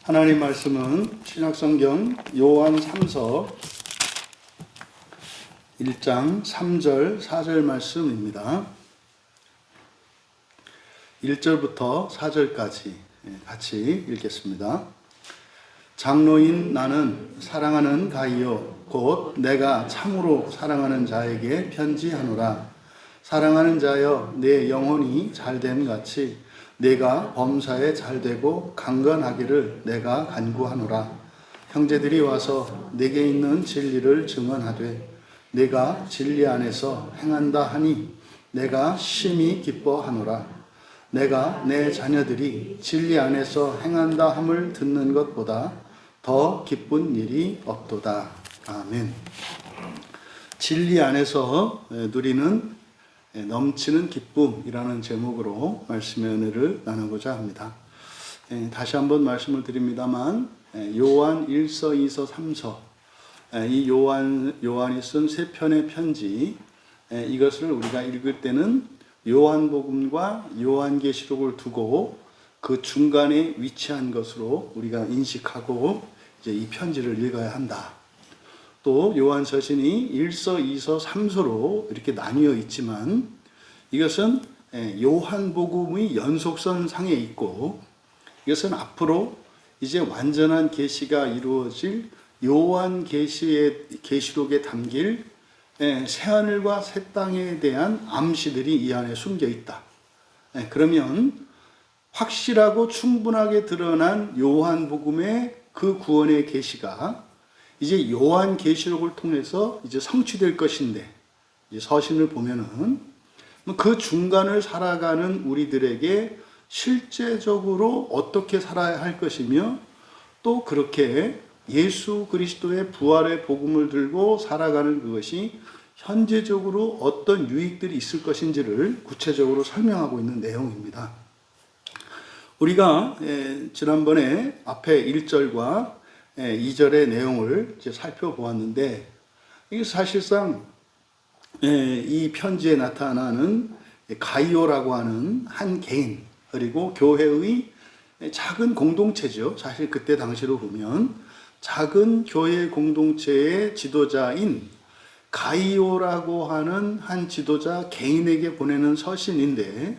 하나님 말씀은 신약성경 요한 3서 1장 3절 4절 말씀입니다. 1절부터 4절까지 같이 읽겠습니다. 장로인 나는 사랑하는 가이오 곧 내가 참으로 사랑하는 자에게 편지하노라. 사랑하는 자여 내 영혼이 잘됨 같이 내가 범사에 잘되고 강건하기를 내가 간구하노라. 형제들이 와서 내게 있는 진리를 증언하되 내가 진리 안에서 행한다 하니 내가 심히 기뻐하노라. 내가 내 자녀들이 진리 안에서 행한다 함을 듣는 것보다 더 기쁜 일이 없도다. 아멘. 진리 안에서 누리는 넘치는 기쁨이라는 제목으로 말씀의 은혜를 나누고자 합니다. 다시 한번 말씀을 드립니다만 요한 1서, 2서, 3서 이 요한이 쓴 세 편의 편지 이것을 우리가 읽을 때는 요한복음과 요한계시록을 두고 그 중간에 위치한 것으로 우리가 인식하고 이제 이 편지를 읽어야 한다. 또 요한서신이 1서, 2서, 3서로 이렇게 나뉘어 있지만 이것은 요한복음의 연속선 상에 있고 이것은 앞으로 이제 완전한 계시가 이루어질 요한계시록에 담길 새하늘과 새 땅에 대한 암시들이 이 안에 숨겨 있다. 그러면 확실하고 충분하게 드러난 요한복음의 그 구원의 계시가 이제 요한계시록을 통해서 이제 성취될 것인데, 이제 서신을 보면은 그 중간을 살아가는 우리들에게 실제적으로 어떻게 살아야 할 것이며 또 그렇게 예수 그리스도의 부활의 복음을 들고 살아가는 그것이 현재적으로 어떤 유익들이 있을 것인지를 구체적으로 설명하고 있는 내용입니다. 우리가 지난번에 앞에 1절과 2절의 내용을 이제 살펴보았는데 이게 사실상 이 편지에 나타나는 가이오라고 하는 한 개인 그리고 교회의 작은 공동체죠. 사실 그때 당시로 보면 작은 교회 공동체의 지도자인 가이오라고 하는 한 지도자 개인에게 보내는 서신인데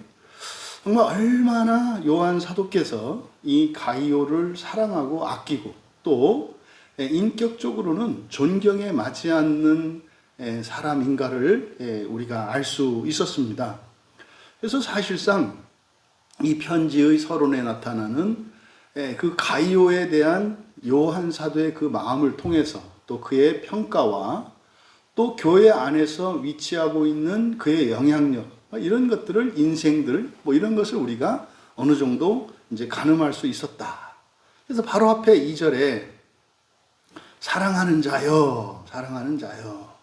정말 얼마나 요한 사도께서 이 가이오를 사랑하고 아끼고 또 인격적으로는 존경에 맞지 않는 사람인가를 우리가 알 수 있었습니다. 그래서 사실상 이 편지의 서론에 나타나는 그 가이오에 대한 요한 사도의 그 마음을 통해서 또 그의 평가와 또 교회 안에서 위치하고 있는 그의 영향력 이런 것들을 인생들 이런 것을 우리가 어느 정도 이제 가늠할 수 있었다. 그래서 바로 앞에 2절에 사랑하는 자여, 사랑하는 자여,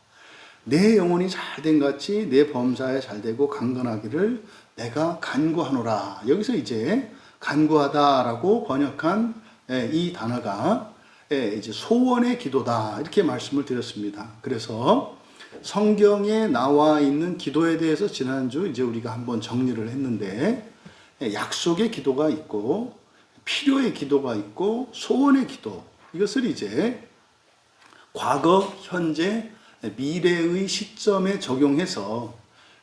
내 영혼이 잘된 같이 내 범사에 잘되고 강건하기를 내가 간구하노라. 여기서 이제 간구하다라고 번역한 이 단어가 이제 소원의 기도다 이렇게 말씀을 드렸습니다. 그래서 성경에 나와 있는 기도에 대해서 지난주 이제 우리가 한번 정리를 했는데 약속의 기도가 있고 필요의 기도가 있고 소원의 기도 이것을 이제 과거, 현재, 미래의 시점에 적용해서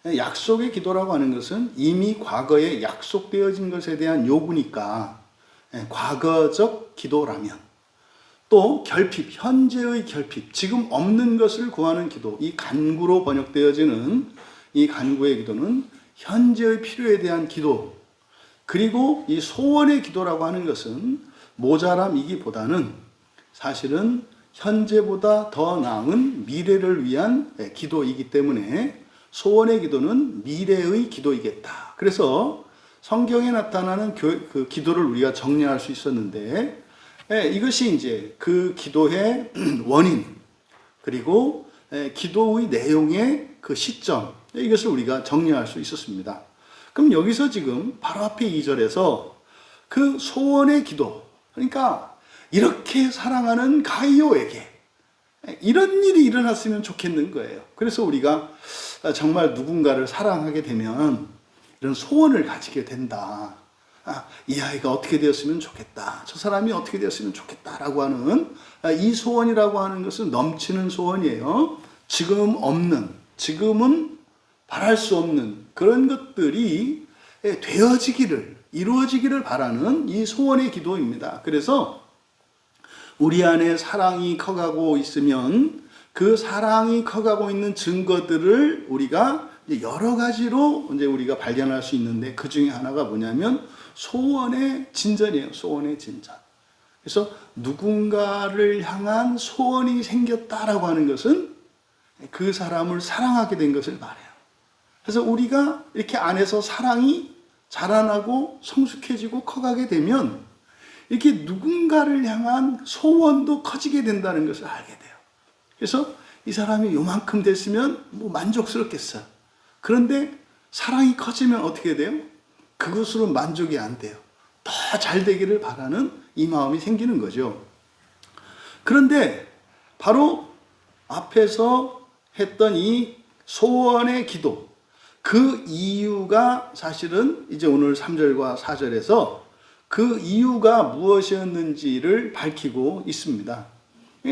약속의 기도라고 하는 것은 이미 과거에 약속되어진 것에 대한 요구니까 과거적 기도라면 또 결핍, 현재의 결핍, 지금 없는 것을 구하는 기도 이 간구로 번역되어지는 이 간구의 기도는 현재의 필요에 대한 기도 그리고 이 소원의 기도라고 하는 것은 모자람이기보다는 사실은 현재보다 더 나은 미래를 위한 기도이기 때문에 소원의 기도는 미래의 기도이겠다. 그래서 성경에 나타나는 그 기도를 우리가 정리할 수 있었는데 이것이 이제 그 기도의 원인 그리고 기도의 내용의 그 시점 이것을 우리가 정리할 수 있었습니다. 그럼 여기서 지금 바로 앞에 2절에서 그 소원의 기도 그러니까 이렇게 사랑하는 가이오에게 이런 일이 일어났으면 좋겠는 거예요. 그래서 우리가 정말 누군가를 사랑하게 되면 이런 소원을 가지게 된다. 이 아이가 어떻게 되었으면 좋겠다. 저 사람이 어떻게 되었으면 좋겠다라고 하는 이 소원이라고 하는 것은 넘치는 소원이에요. 지금 없는, 지금은 바랄 수 없는 그런 것들이 되어지기를, 이루어지기를 바라는 이 소원의 기도입니다. 그래서 우리 안에 사랑이 커가고 있으면 그 사랑이 커가고 있는 증거들을 우리가 여러 가지로 이제 우리가 발견할 수 있는데, 그 중에 하나가 뭐냐면 소원의 진전이에요. 소원의 진전. 그래서 누군가를 향한 소원이 생겼다라고 하는 것은 그 사람을 사랑하게 된 것을 말해요. 그래서 우리가 이렇게 안에서 사랑이 자라나고 성숙해지고 커가게 되면 이렇게 누군가를 향한 소원도 커지게 된다는 것을 알게 돼요. 그래서 이 사람이 요만큼 됐으면 뭐 만족스럽겠어요. 그런데 사랑이 커지면 어떻게 돼요? 그것으로 만족이 안 돼요. 더 잘 되기를 바라는 이 마음이 생기는 거죠. 그런데 바로 앞에서 했던 이 소원의 기도, 그 이유가 사실은 이제 오늘 3절과 4절에서 그 이유가 무엇이었는지를 밝히고 있습니다.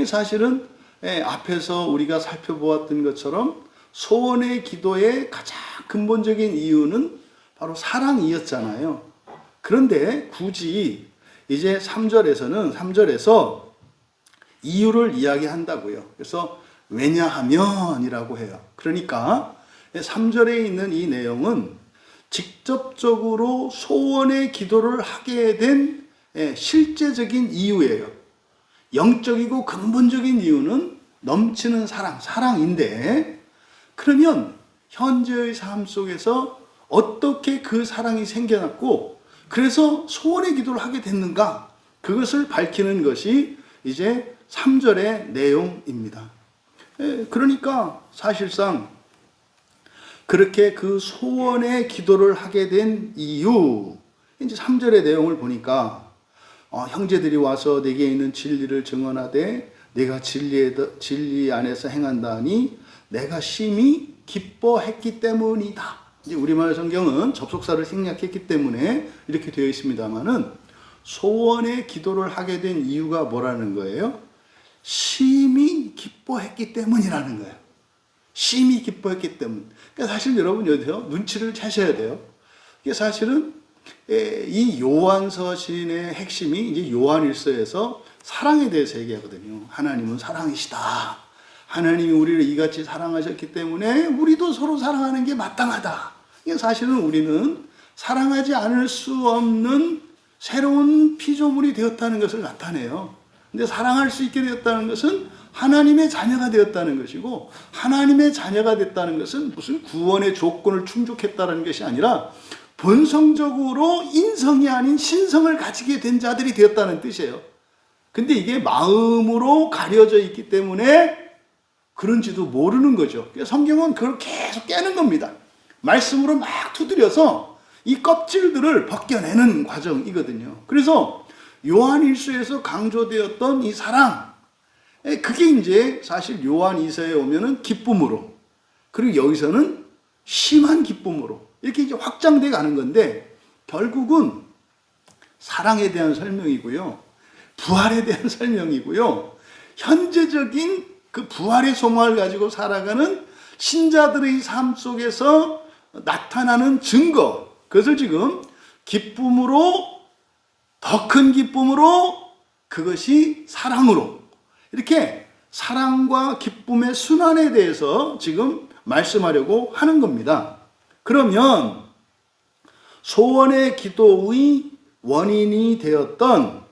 사실은 앞에서 우리가 살펴보았던 것처럼 소원의 기도의 가장 근본적인 이유는 바로 사랑이었잖아요. 그런데 굳이 이제 3절에서 이유를 이야기한다고요. 그래서 왜냐하면이라고 해요. 그러니까 3절에 있는 이 내용은 직접적으로 소원의 기도를 하게 된 실제적인 이유예요. 영적이고 근본적인 이유는 넘치는 사랑인데, 그러면 현재의 삶 속에서 어떻게 그 사랑이 생겨났고 그래서 소원의 기도를 하게 됐는가, 그것을 밝히는 것이 이제 3절의 내용입니다. 그러니까 사실상 그렇게 그 소원의 기도를 하게 된 이유, 이제 3절의 내용을 보니까 형제들이 와서 내게 있는 진리를 증언하되 내가 진리 안에서 행한다니 내가 심히 기뻐했기 때문이다. 이제 우리말 성경은 접속사를 생략했기 때문에 이렇게 되어 있습니다만은, 소원의 기도를 하게 된 이유가 뭐라는 거예요? 심히 기뻐했기 때문이라는 거예요. 심히 기뻐했기 때문. 그러니까 사실 여러분 여기서 눈치를 채셔야 돼요. 이게 사실은 이 요한서신의 핵심이 이제 요한일서에서 사랑에 대해서 얘기하거든요. 하나님은 사랑이시다. 하나님이 우리를 이같이 사랑하셨기 때문에 우리도 서로 사랑하는 게 마땅하다. 이게 사실은 우리는 사랑하지 않을 수 없는 새로운 피조물이 되었다는 것을 나타내요. 근데 사랑할 수 있게 되었다는 것은 하나님의 자녀가 되었다는 것이고, 하나님의 자녀가 됐다는 것은 무슨 구원의 조건을 충족했다는 것이 아니라 본성적으로 인성이 아닌 신성을 가지게 된 자들이 되었다는 뜻이에요. 근데 이게 마음으로 가려져 있기 때문에 그런지도 모르는 거죠. 성경은 그걸 계속 깨는 겁니다. 말씀으로 막 두드려서 이 껍질들을 벗겨내는 과정이거든요. 그래서 요한일서에서 강조되었던 이 사랑, 그게 이제 사실 요한이서에 오면은 기쁨으로, 그리고 여기서는 심한 기쁨으로 이렇게 이제 확장돼 가는 건데, 결국은 사랑에 대한 설명이고요, 부활에 대한 설명이고요, 현재적인 그 부활의 소망을 가지고 살아가는 신자들의 삶 속에서 나타나는 증거, 그것을 지금 기쁨으로, 더 큰 기쁨으로, 그것이 사랑으로, 이렇게 사랑과 기쁨의 순환에 대해서 지금 말씀하려고 하는 겁니다. 그러면 소원의 기도의 원인이 되었던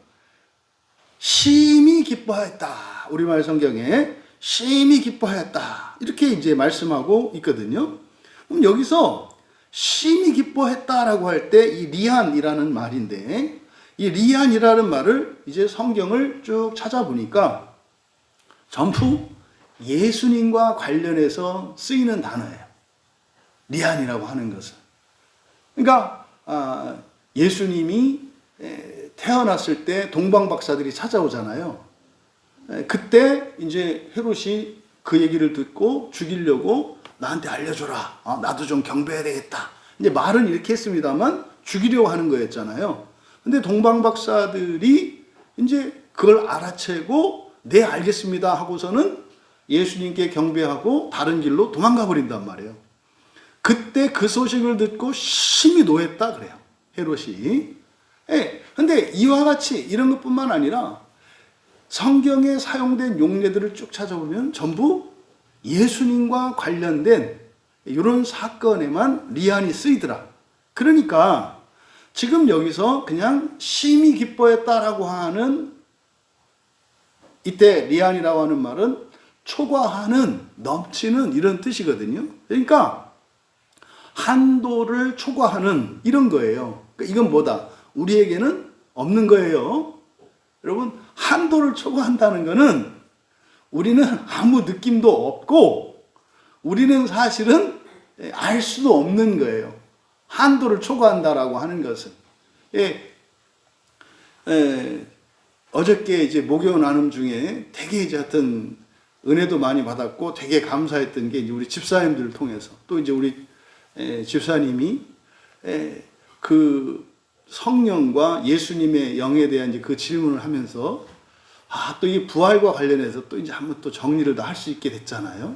심히 기뻐하였다, 우리말 성경에 심히 기뻐하였다, 이렇게 이제 말씀하고 있거든요. 그럼 여기서 심히 기뻐했다라고 할 때 이 리안이라는 말인데, 이 리안이라는 말을 이제 성경을 쭉 찾아보니까 전부 예수님과 관련해서 쓰이는 단어예요. 리안이라고 하는 것은. 그러니까 예수님이 태어났을 때 동방 박사들이 찾아오잖아요. 그때 이제 헤롯이 그 얘기를 듣고 죽이려고 나한테 알려줘라. 나도 좀 경배해야 되겠다. 이제 말은 이렇게 했습니다만 죽이려고 하는 거였잖아요. 근데 동방 박사들이 이제 그걸 알아채고 네 알겠습니다 하고서는 예수님께 경배하고 다른 길로 도망가 버린단 말이에요. 그때 그 소식을 듣고 심히 노했다 그래요. 헤롯이. 예. 근데 이와 같이 이런 것뿐만 아니라 성경에 사용된 용례들을 쭉 찾아보면 전부 예수님과 관련된 이런 사건에만 리안이 쓰이더라. 그러니까 지금 여기서 그냥 심히 기뻐했다라고 하는 이때 리안이라고 하는 말은 초과하는, 넘치는 이런 뜻이거든요. 그러니까 한도를 초과하는 이런 거예요. 그러니까 이건 뭐다? 우리에게는 없는 거예요. 여러분, 한도를 초과한다는 거는 우리는 아무 느낌도 없고 우리는 사실은 알 수도 없는 거예요. 한도를 초과한다라고 하는 것은. 어저께 이제 목요 나눔 중에 되게 이제 하여튼 은혜도 많이 받았고 되게 감사했던 게 이제 우리 집사님들을 통해서 또 이제 우리 집사님이 그 성령과 예수님의 영에 대한 이제 그 질문을 하면서 또 이 부활과 관련해서 또 이제 한번 또 정리를 다 할 수 있게 됐잖아요.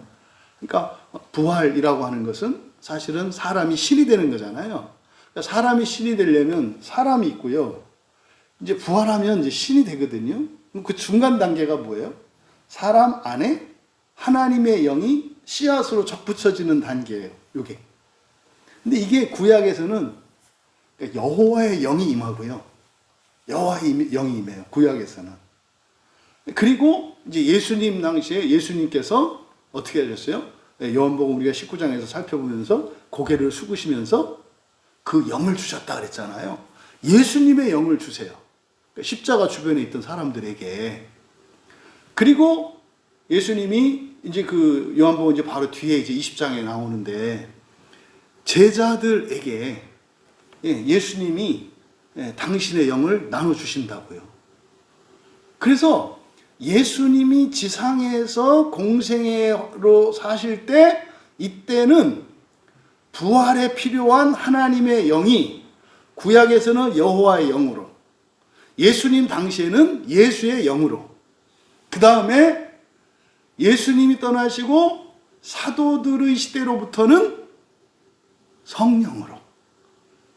그러니까 부활이라고 하는 것은 사실은 사람이 신이 되는 거잖아요. 그러니까 사람이 신이 되려면 사람이 있고요. 이제 부활하면 이제 신이 되거든요. 그 중간 단계가 뭐예요? 사람 안에 하나님의 영이 씨앗으로 접붙여지는 단계예요. 요게. 근데 이게 구약에서는 여호와의 영이 임하고요. 여호와의 영이 임해요. 구약에서는. 그리고 이제 예수님 당시에 예수님께서 어떻게 하셨어요? 요한복음 우리가 19장에서 살펴보면서 고개를 숙으시면서 그 영을 주셨다 그랬잖아요. 예수님의 영을 주세요. 십자가 주변에 있던 사람들에게. 그리고 예수님이 이제 그 요한복음 이제 바로 뒤에 이제 20장에 나오는데 제자들에게 예수님이 당신의 영을 나눠주신다고요. 그래서 예수님이 지상에서 공생애로 사실 때 이때는 부활에 필요한 하나님의 영이 구약에서는 여호와의 영으로, 예수님 당시에는 예수의 영으로, 그 다음에 예수님이 떠나시고 사도들의 시대로부터는 성령으로.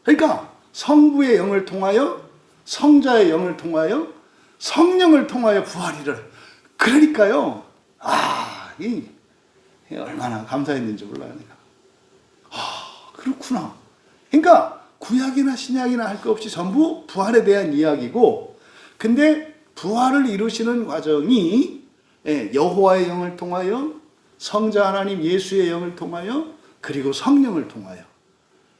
그러니까 성부의 영을 통하여, 성자의 영을 통하여, 성령을 통하여 부활이를. 그러니까요. 이 얼마나 감사했는지 몰라요. 내가. 그렇구나. 그러니까 구약이나 신약이나 할 것 없이 전부 부활에 대한 이야기고, 근데 부활을 이루시는 과정이 여호와의 영을 통하여, 성자 하나님 예수의 영을 통하여, 그리고 성령을 통하여.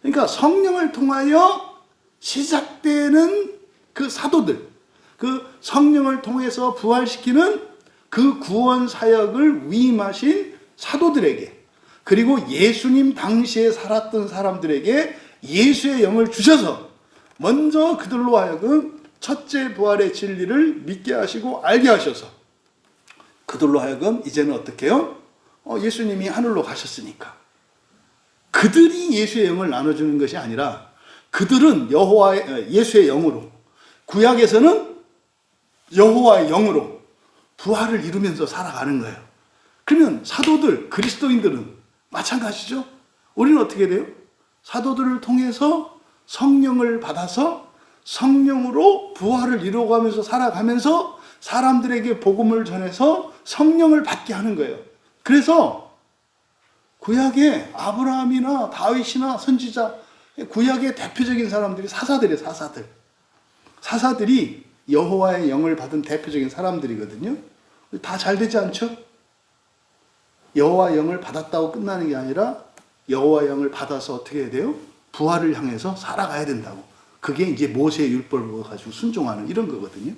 그러니까 성령을 통하여 시작되는 그 사도들, 그 성령을 통해서 부활시키는 그 구원 사역을 위임하신 사도들에게, 그리고 예수님 당시에 살았던 사람들에게 예수의 영을 주셔서 먼저 그들로 하여금 첫째 부활의 진리를 믿게 하시고 알게 하셔서 그들로 하여금 이제는 어떻게 해요? 예수님이 하늘로 가셨으니까 그들이 예수의 영을 나눠주는 것이 아니라 그들은 예수의 영으로, 구약에서는 여호와의 영으로 부활을 이루면서 살아가는 거예요. 그러면 사도들, 그리스도인들은 마찬가지죠. 우리는 어떻게 돼요? 사도들을 통해서 성령을 받아서 성령으로 부활을 이루어가면서 살아가면서 사람들에게 복음을 전해서 성령을 받게 하는 거예요. 그래서 구약의 아브라함이나 다윗이나 선지자, 구약의 대표적인 사람들이 사사들이에요. 사사들이 여호와의 영을 받은 대표적인 사람들이거든요. 다 잘 되지 않죠? 여호와의 영을 받았다고 끝나는 게 아니라 여호와의 영을 받아서 어떻게 해야 돼요? 부활을 향해서 살아가야 된다고. 그게 이제 모세의 율법을 가지고 순종하는 이런 거거든요.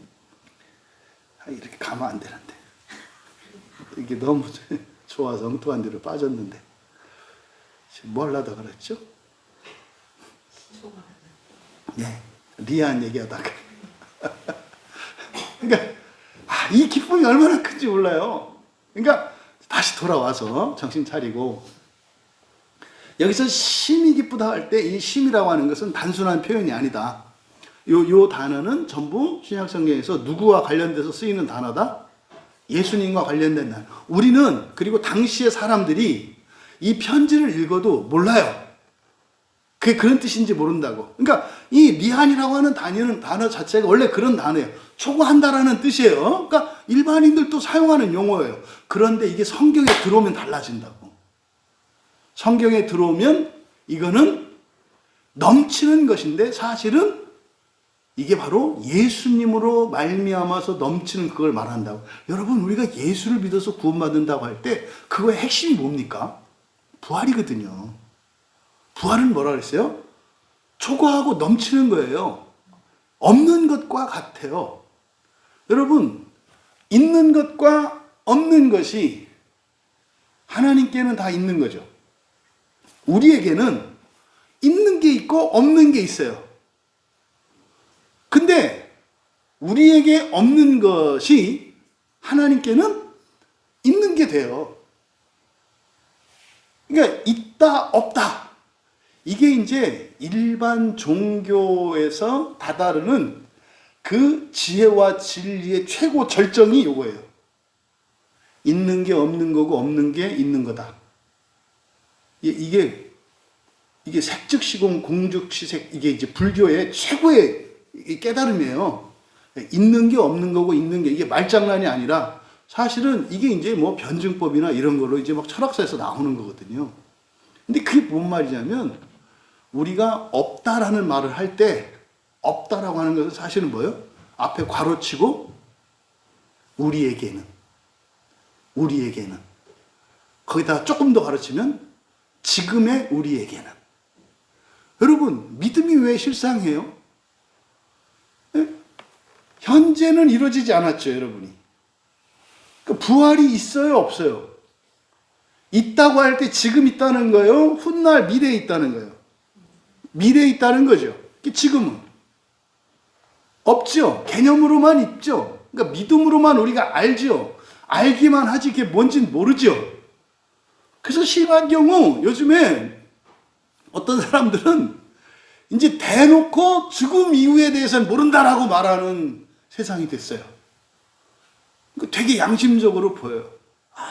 이렇게 가면 안 되는데. 이게 너무 좋아서 엉뚱한 데로 빠졌는데. 뭘 하려다 그랬죠? 리안 얘기하다가. 그러니까, 이 기쁨이 얼마나 큰지 몰라요. 그러니까, 다시 돌아와서 정신 차리고, 여기서 심히 기쁘다 할 때 이 심이라고 하는 것은 단순한 표현이 아니다. 요 단어는 전부 신약 성경에서 누구와 관련돼서 쓰이는 단어다? 예수님과 관련된 단어. 우리는 그리고 당시의 사람들이 이 편지를 읽어도 몰라요. 그게 그런 뜻인지 모른다고. 그러니까 이 리한이라고 하는 단어 자체가 원래 그런 단어예요. 초고한다라는 뜻이에요. 그러니까 일반인들도 사용하는 용어예요. 그런데 이게 성경에 들어오면 달라진다고. 성경에 들어오면 이거는 넘치는 것인데 사실은 이게 바로 예수님으로 말미암아서 넘치는 그걸 말한다고. 여러분, 우리가 예수를 믿어서 구원받는다고 할 때 그거의 핵심이 뭡니까? 부활이거든요. 부활은 뭐라 그랬어요? 초과하고 넘치는 거예요. 없는 것과 같아요. 여러분, 있는 것과 없는 것이 하나님께는 다 있는 거죠. 우리에게는 있는 게 있고 없는 게 있어요. 근데 우리에게 없는 것이 하나님께는 있는 게 돼요. 그러니까 있다 없다. 이게 이제 일반 종교에서 다다르는 그 지혜와 진리의 최고 절정이 요거예요. 있는 게 없는 거고 없는 게 있는 거다. 이게 색즉시공 공즉시색, 이게 이제 불교의 최고의 깨달음이에요. 있는 게 없는 거고 있는 게, 이게 말장난이 아니라 사실은 이게 이제 뭐 변증법이나 이런 걸로 이제 막 철학사에서 나오는 거거든요. 근데 그게 뭔 말이냐면 우리가 없다라는 말을 할 때 없다라고 하는 것은 사실은 뭐예요? 앞에 괄호치고 우리에게는 거기다가 조금 더 가르치면 지금의 우리에게는. 여러분, 믿음이 왜 실상해요? 현재는 이루어지지 않았죠, 여러분이. 그러니까 부활이 있어요, 없어요? 있다고 할 때 지금 있다는 거예요? 훗날 미래에 있다는 거예요? 미래에 있다는 거죠. 지금은 없죠. 개념으로만 있죠. 그러니까 믿음으로만 우리가 알죠. 알기만 하지 그게 뭔지는 모르죠. 그래서 심한 경우 요즘에 어떤 사람들은 이제 대놓고 죽음 이후에 대해서는 모른다라고 말하는 세상이 됐어요. 되게 양심적으로 보여요.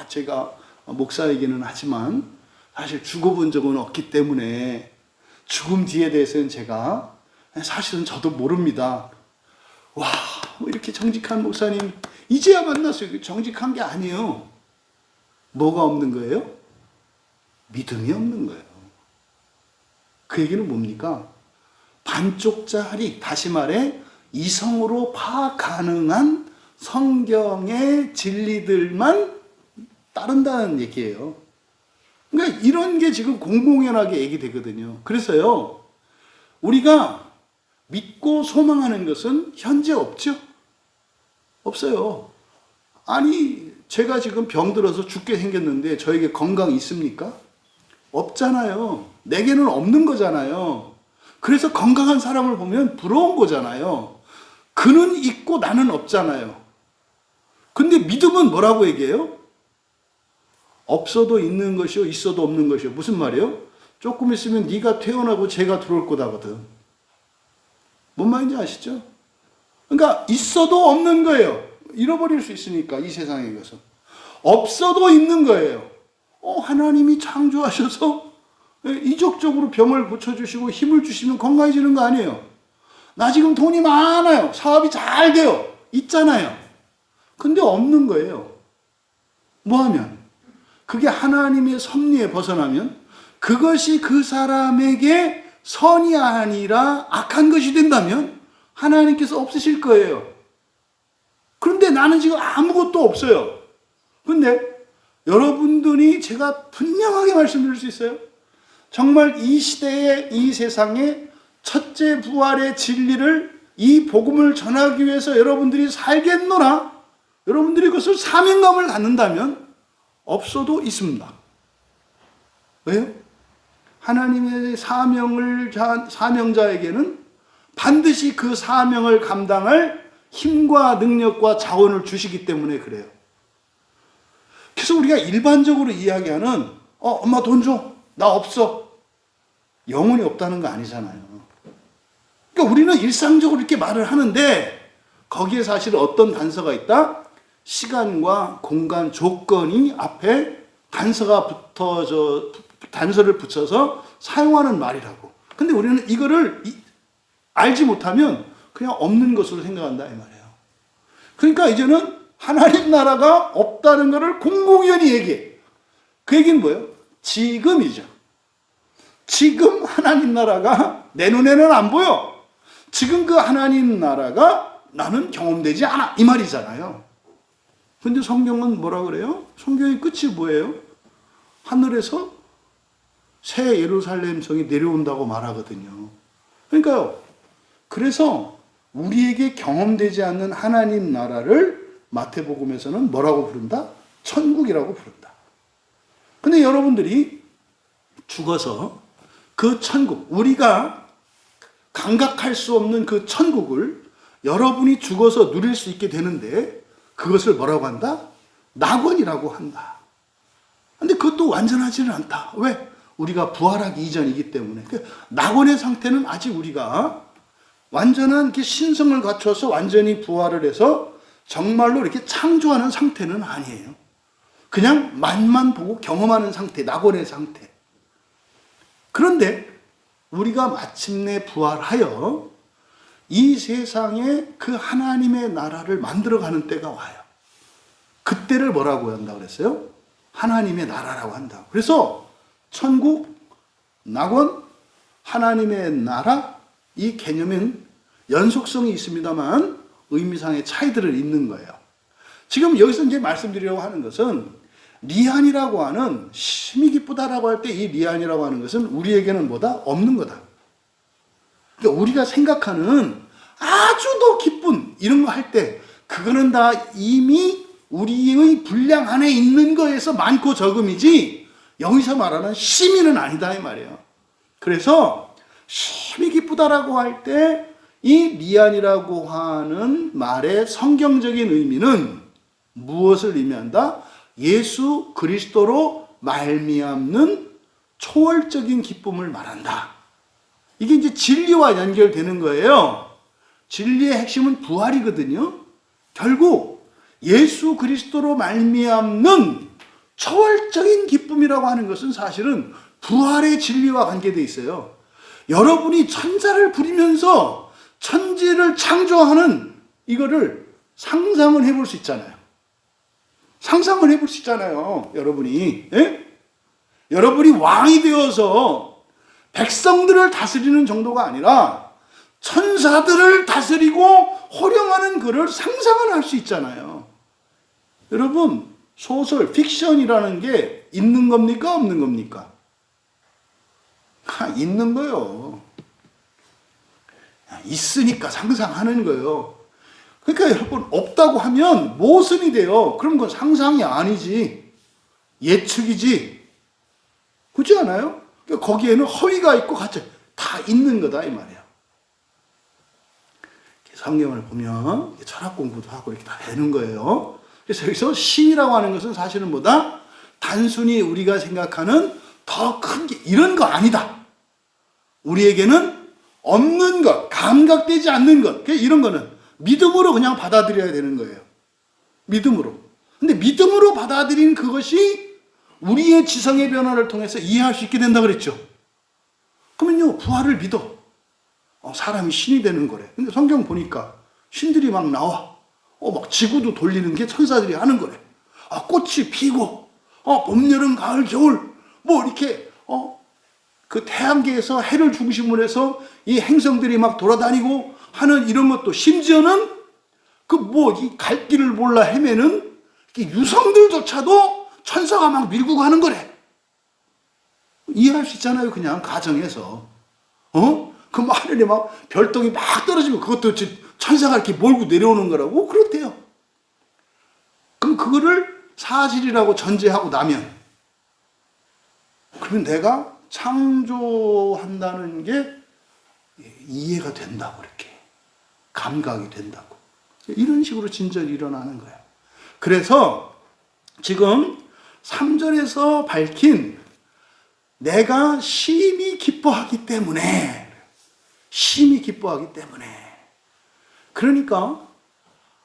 제가 목사이기는 하지만 사실 죽어본 적은 없기 때문에 죽음 뒤에 대해서는 제가 사실은 저도 모릅니다. 와, 뭐 이렇게 정직한 목사님 이제야 만났어요. 정직한 게 아니에요. 뭐가 없는 거예요? 믿음이 없는 거예요. 그 얘기는 뭡니까? 반쪽짜리, 다시 말해 이성으로 파악 가능한 성경의 진리들만 따른다는 얘기예요. 그러니까 이런 게 지금 공공연하게 얘기되거든요. 그래서요, 우리가 믿고 소망하는 것은 현재 없죠? 없어요. 아니, 제가 지금 병들어서 죽게 생겼는데 저에게 건강이 있습니까? 없잖아요. 내게는 없는 거잖아요. 그래서 건강한 사람을 보면 부러운 거잖아요. 그는 있고 나는 없잖아요. 근데 믿음은 뭐라고 얘기해요? 없어도 있는 것이요, 있어도 없는 것이요. 무슨 말이에요? 조금 있으면 네가 퇴원하고 제가 들어올 거다거든. 뭔 말인지 아시죠? 그러니까 있어도 없는 거예요. 잃어버릴 수 있으니까, 이 세상에 가서. 없어도 있는 거예요. 하나님이 창조하셔서 이적적으로 병을 고쳐주시고 힘을 주시면 건강해지는 거 아니에요. 나 지금 돈이 많아요. 사업이 잘 돼요. 있잖아요. 근데 없는 거예요. 뭐 하면? 그게 하나님의 섭리에 벗어나면 그것이 그 사람에게 선이 아니라 악한 것이 된다면 하나님께서 없으실 거예요. 그런데 나는 지금 아무것도 없어요. 근데 여러분들이 제가 분명하게 말씀드릴 수 있어요. 정말 이 시대에, 이 세상에 첫째 부활의 진리를, 이 복음을 전하기 위해서 여러분들이 살겠노라, 여러분들이 그것을 사명감을 갖는다면 없어도 있습니다. 왜요? 하나님의 사명자에게는 반드시 그 사명을 감당할 힘과 능력과 자원을 주시기 때문에 그래요. 그래서 우리가 일반적으로 이야기하는 엄마 돈 줘. 나 없어. 영혼이 없다는 거 아니잖아요. 그러니까 우리는 일상적으로 이렇게 말을 하는데 거기에 사실 어떤 단서가 있다? 시간과 공간 조건이 앞에 단서를 붙여서 사용하는 말이라고. 근데 우리는 이거를 알지 못하면 그냥 없는 것으로 생각한다 이 말이에요. 그러니까 이제는 하나님 나라가 없다는 것을 공공연히 얘기해. 그 얘기는 뭐예요? 지금이죠. 지금 하나님 나라가 내 눈에는 안 보여. 지금 그 하나님 나라가 나는 경험되지 않아. 이 말이잖아요. 근데 성경은 뭐라 그래요? 성경의 끝이 뭐예요? 하늘에서 새 예루살렘 성이 내려온다고 말하거든요. 그러니까요. 그래서 우리에게 경험되지 않는 하나님 나라를 마태복음에서는 뭐라고 부른다? 천국이라고 부른다. 근데 여러분들이 죽어서 그 천국, 우리가 감각할 수 없는 그 천국을 여러분이 죽어서 누릴 수 있게 되는데 그것을 뭐라고 한다? 낙원이라고 한다. 근데 그것도 완전하지는 않다. 왜? 우리가 부활하기 이전이기 때문에. 낙원의 상태는 아직 우리가 완전한 이렇게 신성을 갖춰서 완전히 부활을 해서 정말로 이렇게 창조하는 상태는 아니에요. 그냥 맛만 보고 경험하는 상태, 낙원의 상태. 그런데 우리가 마침내 부활하여 이 세상에 그 하나님의 나라를 만들어가는 때가 와요. 그때를 뭐라고 한다고 그랬어요? 하나님의 나라라고 한다. 그래서 천국, 낙원, 하나님의 나라, 이 개념은 연속성이 있습니다만 의미상의 차이들을 잇는 거예요. 지금 여기서 이제 말씀드리려고 하는 것은 리안이라고 하는 심히 기쁘다라고 할 때 이 리안이라고 하는 것은 우리에게는 뭐다? 없는 거다. 그러니까 우리가 생각하는 아주 더 기쁜 이런 거 할 때 그거는 다 이미 우리의 분량 안에 있는 거에서 많고 적음이지 여기서 말하는 심히는 아니다 이 말이에요. 그래서 심히 기쁘다라고 할 때 이 리안이라고 하는 말의 성경적인 의미는 무엇을 의미한다? 예수 그리스도로 말미암는 초월적인 기쁨을 말한다. 이게 이제 진리와 연결되는 거예요. 진리의 핵심은 부활이거든요. 결국 예수 그리스도로 말미암는 초월적인 기쁨이라고 하는 것은 사실은 부활의 진리와 관계되어 있어요. 여러분이 천사를 부리면서 천지를 창조하는 이거를 상상을 해볼 수 있잖아요. 상상을 해볼 수 있잖아요. 여러분이. 예? 여러분이 왕이 되어서 백성들을 다스리는 정도가 아니라 천사들을 다스리고 호령하는 그를 상상을 할 수 있잖아요. 여러분, 소설, 픽션이라는 게 있는 겁니까? 없는 겁니까? 있는 거요. 있으니까 상상하는 거예요. 그러니까 여러분, 없다고 하면 모순이 돼요. 그럼 그건 상상이 아니지. 예측이지. 그렇지 않아요? 그러니까 거기에는 허위가 있고 가짜 다 있는 거다 이 말이에요. 성경을 보면 철학 공부도 하고 이렇게 다 되는 거예요. 그래서 여기서 신이라고 하는 것은 사실은 뭐다? 단순히 우리가 생각하는 더 큰 게 이런 거 아니다. 우리에게는 없는 것, 감각되지 않는 것, 이런 거는 믿음으로 그냥 받아들여야 되는 거예요. 믿음으로. 근데 믿음으로 받아들인 그것이 우리의 지성의 변화를 통해서 이해할 수 있게 된다 그랬죠. 그러면요, 부활을 믿어. 사람이 신이 되는 거래. 근데 성경 보니까 신들이 막 나와. 막 지구도 돌리는 게 천사들이 하는 거래. 꽃이 피고, 봄, 여름, 가을, 겨울, 뭐 이렇게, 그 태양계에서 해를 중심으로 해서 이 행성들이 막 돌아다니고 하는 이런 것도 심지어는 이 갈 길을 몰라 헤매는 유성들조차도 천사가 막 밀고 가는 거래. 이해할 수 있잖아요. 그냥 가정에서. 그 하늘에 막 별똥이 막 떨어지고 그것도 천사가 이렇게 몰고 내려오는 거라고 그렇대요. 그럼 그거를 사실이라고 전제하고 나면 그러면 내가 창조한다는 게 이해가 된다고 이렇게 감각이 된다고 이런 식으로 진전이 일어나는 거예요. 그래서 지금 3절에서 밝힌 내가 심히 기뻐하기 때문에. 심히 기뻐하기 때문에. 그러니까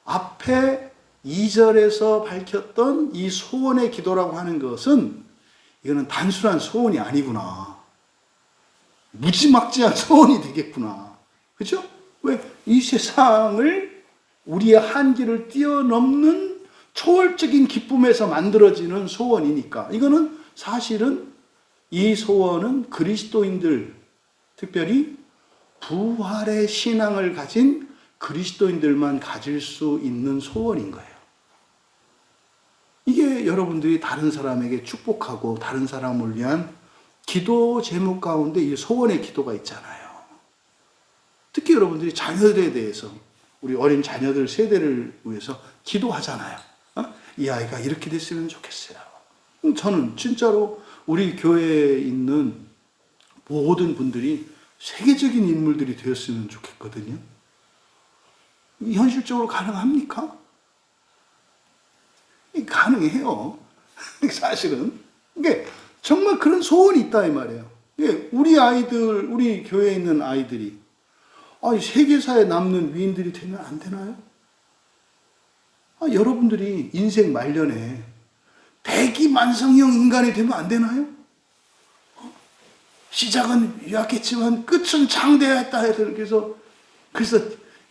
앞에 2절에서 밝혔던 이 소원의 기도라고 하는 것은 이거는 단순한 소원이 아니구나. 무지막지한 소원이 되겠구나. 그렇죠? 왜? 이 세상을 우리의 한계를 뛰어넘는 초월적인 기쁨에서 만들어지는 소원이니까. 이거는 사실은 이 소원은 그리스도인들, 특별히 부활의 신앙을 가진 그리스도인들만 가질 수 있는 소원인 거예요. 이게 여러분들이 다른 사람에게 축복하고 다른 사람을 위한 기도 제목 가운데 이 소원의 기도가 있잖아요. 특히 여러분들이 자녀들에 대해서, 우리 어린 자녀들 세대를 위해서 기도하잖아요. 이 아이가 이렇게 됐으면 좋겠어요. 저는 진짜로 우리 교회에 있는 모든 분들이 세계적인 인물들이 되었으면 좋겠거든요. 현실적으로 가능합니까? 가능해요. 사실은. 이게 정말 그런 소원이 있다 이 말이에요. 우리 아이들, 우리 교회에 있는 아이들이 세계사에 남는 위인들이 되면 안 되나요? 여러분들이 인생 말년에 대기만성형 인간이 되면 안 되나요? 시작은 약했지만 끝은 장대했다 해서 그래서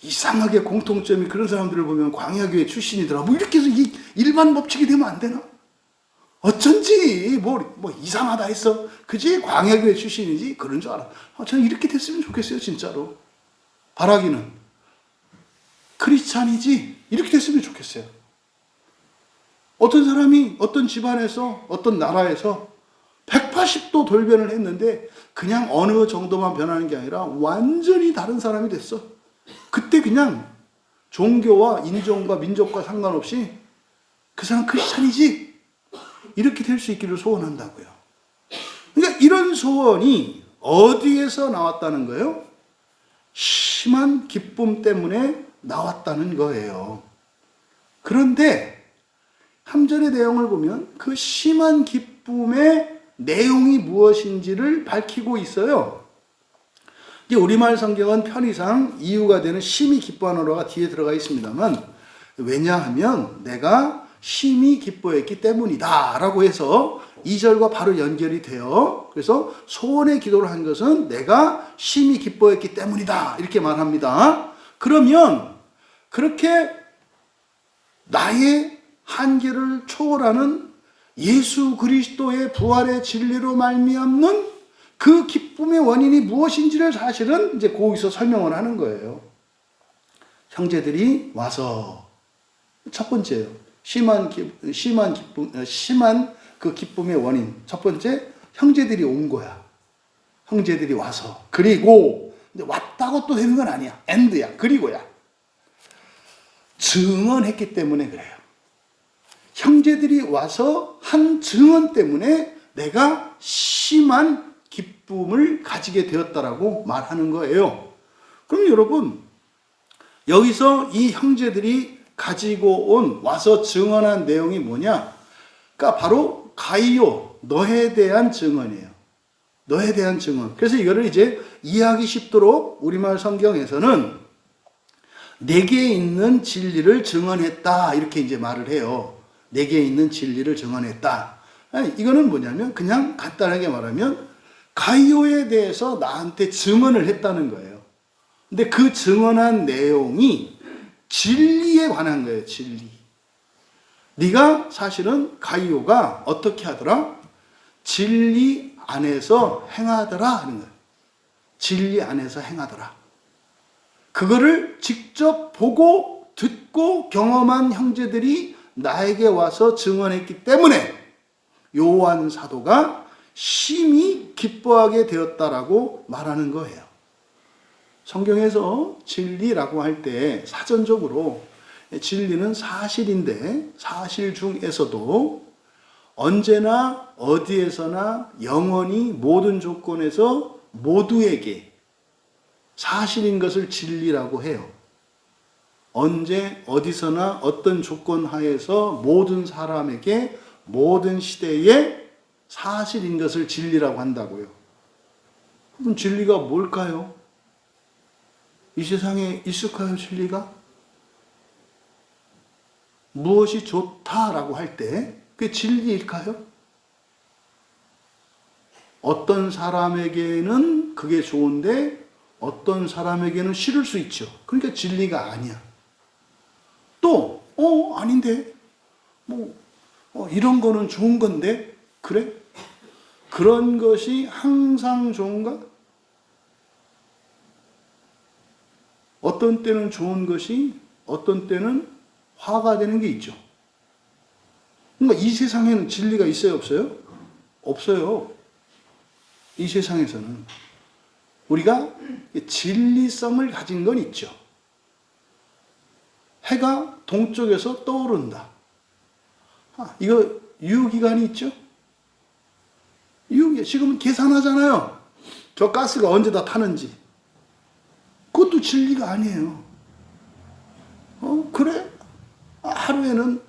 이상하게 공통점이 그런 사람들을 보면 광야교회 출신이더라. 이렇게 해서 일반 법칙이 되면 안 되나? 어쩐지 뭐 이상하다 했어. 그지? 광야교회 출신이지? 그런 줄 알아. 저는 이렇게 됐으면 좋겠어요, 진짜로. 바라기는 크리스찬이지? 이렇게 됐으면 좋겠어요. 어떤 사람이 어떤 집안에서 어떤 나라에서 180도 돌변을 했는데 그냥 어느 정도만 변하는 게 아니라 완전히 다른 사람이 됐어. 그때 그냥 종교와 인종과 민족과 상관없이 그 사람 크리스찬이지? 이렇게 될 수 있기를 소원한다고요. 그러니까 이런 소원이 어디에서 나왔다는 거예요? 심한 기쁨 때문에 나왔다는 거예요. 그런데 3절의 내용을 보면 그 심한 기쁨의 내용이 무엇인지를 밝히고 있어요. 이제 우리말 성경은 편의상 이유가 되는 심히 기뻐하노라가 뒤에 들어가 있습니다만, 왜냐하면 내가 심히 기뻐했기 때문이다 라고 해서 2절과 바로 연결이 돼요. 그래서 소원의 기도를 한 것은 내가 심히 기뻐했기 때문이다 이렇게 말합니다. 그러면 그렇게 나의 한계를 초월하는 예수 그리스도의 부활의 진리로 말미암는 그 기쁨의 원인이 무엇인지를 사실은 이제 거기서 설명을 하는 거예요. 형제들이 와서 첫 번째요. 심한 그 기쁨의 원인. 첫 번째, 형제들이 온 거야. 형제들이 와서. 그리고 왔다고 또 되는 건 아니야. 엔드야. 그리고야. 증언했기 때문에 그래요. 형제들이 와서 한 증언 때문에 내가 심한 기쁨을 가지게 되었다라고 말하는 거예요. 그럼 여러분, 여기서 이 형제들이 가지고 와서 증언한 내용이 뭐냐? 그러니까 바로 가이오, 너에 대한 증언이에요. 너에 대한 증언. 그래서 이거를 이제 이해하기 쉽도록 우리말 성경에서는 내게 있는 진리를 증언했다 이렇게 이제 말을 해요. 내게 있는 진리를 증언했다. 이거는 뭐냐면 그냥 간단하게 말하면 가이오에 대해서 나한테 증언을 했다는 거예요. 근데 그 증언한 내용이 진리에 관한 거예요. 진리. 네가 사실은 가이오가 어떻게 하더라? 진리 안에서 행하더라 하는 거예요. 진리 안에서 행하더라. 그거를 직접 보고 듣고 경험한 형제들이 나에게 와서 증언했기 때문에 요한 사도가 심히 기뻐하게 되었다라고 말하는 거예요. 성경에서 진리라고 할 때 사전적으로 진리는 사실인데 사실 중에서도 언제나 어디에서나 영원히 모든 조건에서 모두에게 사실인 것을 진리라고 해요. 언제 어디서나 어떤 조건 하에서 모든 사람에게 모든 시대에 사실인 것을 진리라고 한다고요. 그럼 진리가 뭘까요? 이 세상에 있을까요, 진리가? 무엇이 좋다라고 할 때 그게 진리일까요? 어떤 사람에게는 그게 좋은데 어떤 사람에게는 싫을 수 있죠. 그러니까 진리가 아니야. 또, 아닌데. 이런 거는 좋은 건데. 그래? 그런 것이 항상 좋은가? 어떤 때는 좋은 것이 어떤 때는 화가 되는 게 있죠. 그러니까 이 세상에는 진리가 있어요, 없어요? 없어요. 이 세상에서는 우리가 진리성을 가진 건 있죠. 해가 동쪽에서 떠오른다. 이거 유효기간이 있죠? 지금 계산하잖아요. 저 가스가 언제 다 타는지. 그것도 진리가 아니에요. 그래? 하루에는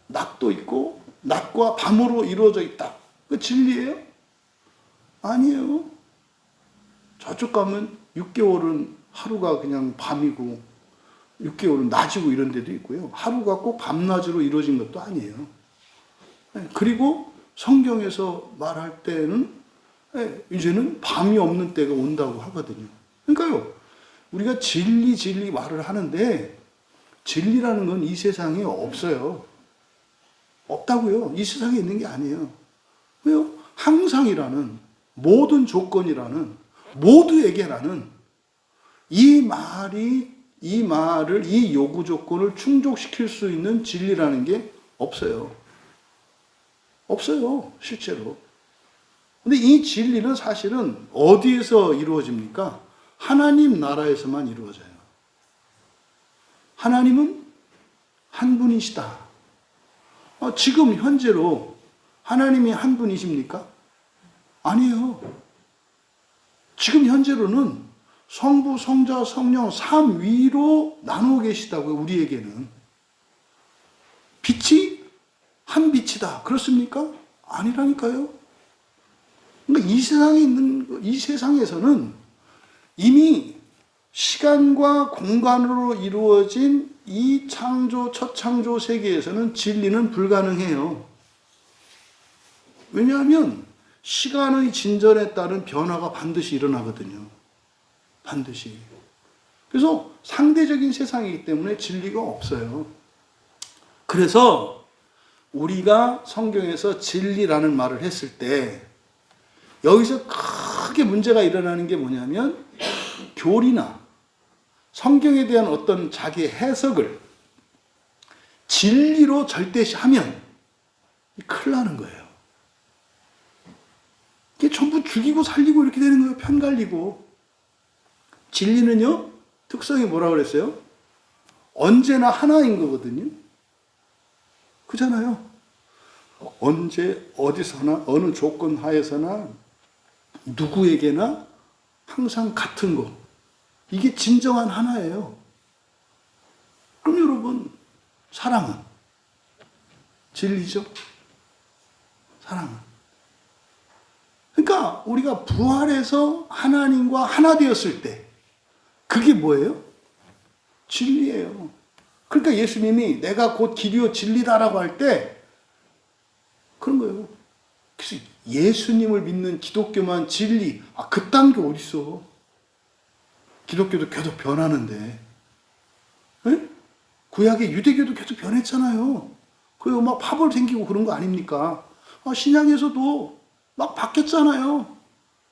낮도 있고 낮과 밤으로 이루어져 있다. 그 진리예요? 아니에요. 저쪽 가면 6개월은 하루가 그냥 밤이고 6개월은 낮이고 이런 데도 있고요. 하루가 꼭 밤낮으로 이루어진 것도 아니에요. 그리고 성경에서 말할 때는 이제는 밤이 없는 때가 온다고 하거든요. 그러니까요. 우리가 진리 말을 하는데 진리라는 건 이 세상에 없어요. 없다고요. 이 세상에 있는 게 아니에요. 왜요? 항상이라는 모든 조건이라는 모두에게라는 이 말을 이 요구 조건을 충족시킬 수 있는 진리라는 게 없어요. 없어요. 실제로. 근데 이 진리는 사실은 어디에서 이루어집니까? 하나님 나라에서만 이루어져요. 하나님은 한 분이시다. 지금 현재로 하나님이 한 분이십니까? 아니에요. 지금 현재로는 성부, 성자, 성령 삼위로 나누어 계시다고요. 우리에게는. 빛이 한 빛이다. 그렇습니까? 아니라니까요. 그러니까 이 세상에서는 이미 시간과 공간으로 이루어진 이 첫 창조 세계에서는 진리는 불가능해요. 왜냐하면 시간의 진전에 따른 변화가 반드시 일어나거든요. 반드시. 그래서 상대적인 세상이기 때문에 진리가 없어요. 그래서 우리가 성경에서 진리라는 말을 했을 때 여기서 크게 문제가 일어나는 게 뭐냐면 교리나 성경에 대한 어떤 자기의 해석을 진리로 절대시하면 큰일 나는 거예요. 이게 전부 죽이고 살리고 이렇게 되는 거예요. 편갈리고. 진리는요, 특성이 뭐라고 그랬어요? 언제나 하나인 거거든요. 그잖아요. 언제, 어디서나, 어느 조건 하에서나, 누구에게나 항상 같은 거. 이게 진정한 하나예요. 그럼 여러분, 사랑은 진리죠? 사랑은. 그러니까 우리가 부활해서 하나님과 하나 되었을 때 그게 뭐예요? 진리예요. 그러니까 예수님이 내가 곧 길이요 진리다라고 할 때 그런 거예요. 그래서 예수님을 믿는 기독교만 진리. 그딴 게 어딨어. 기독교도 계속 변하는데. 에? 구약의 유대교도 계속 변했잖아요. 그리고 막 파벌 생기고 그런 거 아닙니까? 신약에서도 막 바뀌었잖아요.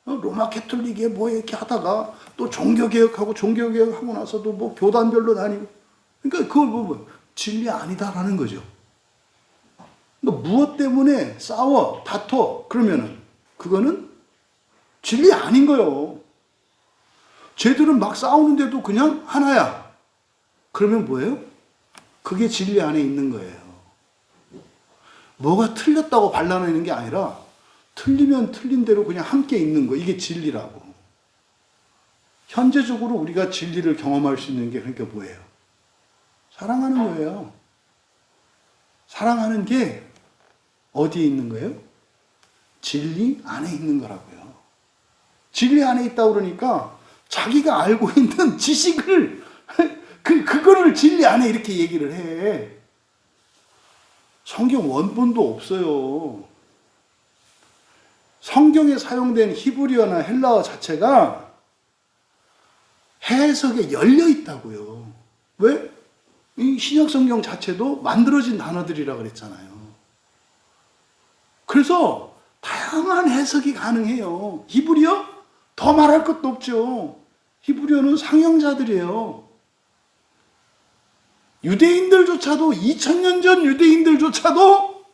로마 캐톨릭에 뭐 이렇게 하다가 또 종교개혁하고 종교개혁하고 나서도 뭐 교단별로 다니고. 그러니까 그걸 보면 진리 아니다라는 거죠. 그러니까 무엇 때문에 싸워, 다퉈, 그러면은 그거는 진리 아닌 거예요. 쟤들은 막 싸우는데도 그냥 하나야. 그러면 뭐예요? 그게 진리 안에 있는 거예요. 뭐가 틀렸다고 반란하는 게 아니라 틀리면 틀린 대로 그냥 함께 있는 거. 이게 진리라고. 현재적으로 우리가 진리를 경험할 수 있는 게 그러니까 뭐예요? 사랑하는 거예요. 사랑하는 게 어디에 있는 거예요? 진리 안에 있는 거라고요. 진리 안에 있다고 그러니까 자기가 알고 있는 지식을 그거를 진리 안에 이렇게 얘기를 해. 성경 원본도 없어요. 성경에 사용된 히브리어나 헬라어 자체가 해석에 열려 있다고요. 왜? 이 신약 성경 자체도 만들어진 단어들이라 그랬잖아요. 그래서 다양한 해석이 가능해요. 히브리어? 더 말할 것도 없죠. 히브리어는 상형자들이에요. 유대인들조차도 2000년 전 유대인들조차도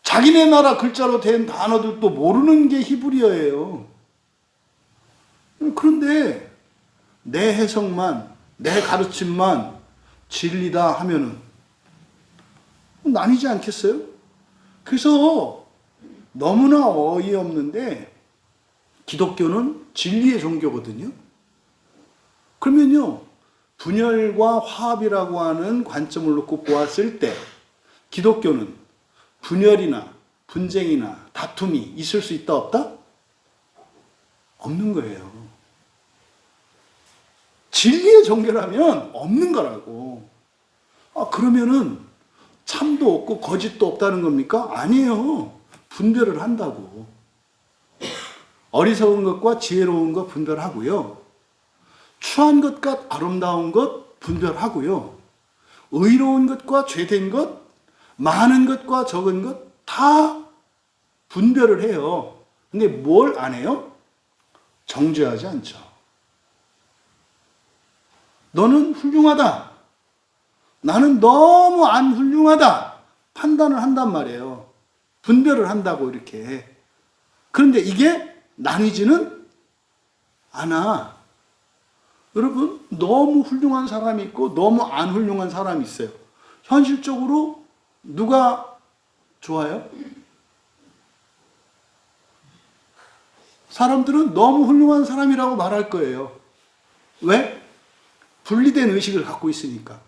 자기네 나라 글자로 된 단어들도 모르는 게 히브리어예요. 그런데 내 해석만, 내 가르침만 진리다 하면은 나뉘지 않겠어요? 그래서 너무나 어이없는데 기독교는 진리의 종교거든요. 그러면요, 분열과 화합이라고 하는 관점을 놓고 보았을 때 기독교는 분열이나 분쟁이나 다툼이 있을 수 있다 없다? 없는 거예요. 진리의 종교라면 없는 거라고. 그러면은 참도 없고 거짓도 없다는 겁니까? 아니에요. 분별을 한다고. 어리석은 것과 지혜로운 것 분별하고요. 추한 것과 아름다운 것 분별하고요. 의로운 것과 죄된 것, 많은 것과 적은 것 다 분별을 해요. 근데 뭘 안 해요? 정죄하지 않죠. 너는 훌륭하다. 나는 너무 안 훌륭하다. 판단을 한단 말이에요. 분별을 한다고 이렇게. 그런데 이게 나뉘지는 않아. 여러분, 너무 훌륭한 사람이 있고 너무 안 훌륭한 사람이 있어요. 현실적으로 누가 좋아요? 사람들은 너무 훌륭한 사람이라고 말할 거예요. 왜? 분리된 의식을 갖고 있으니까.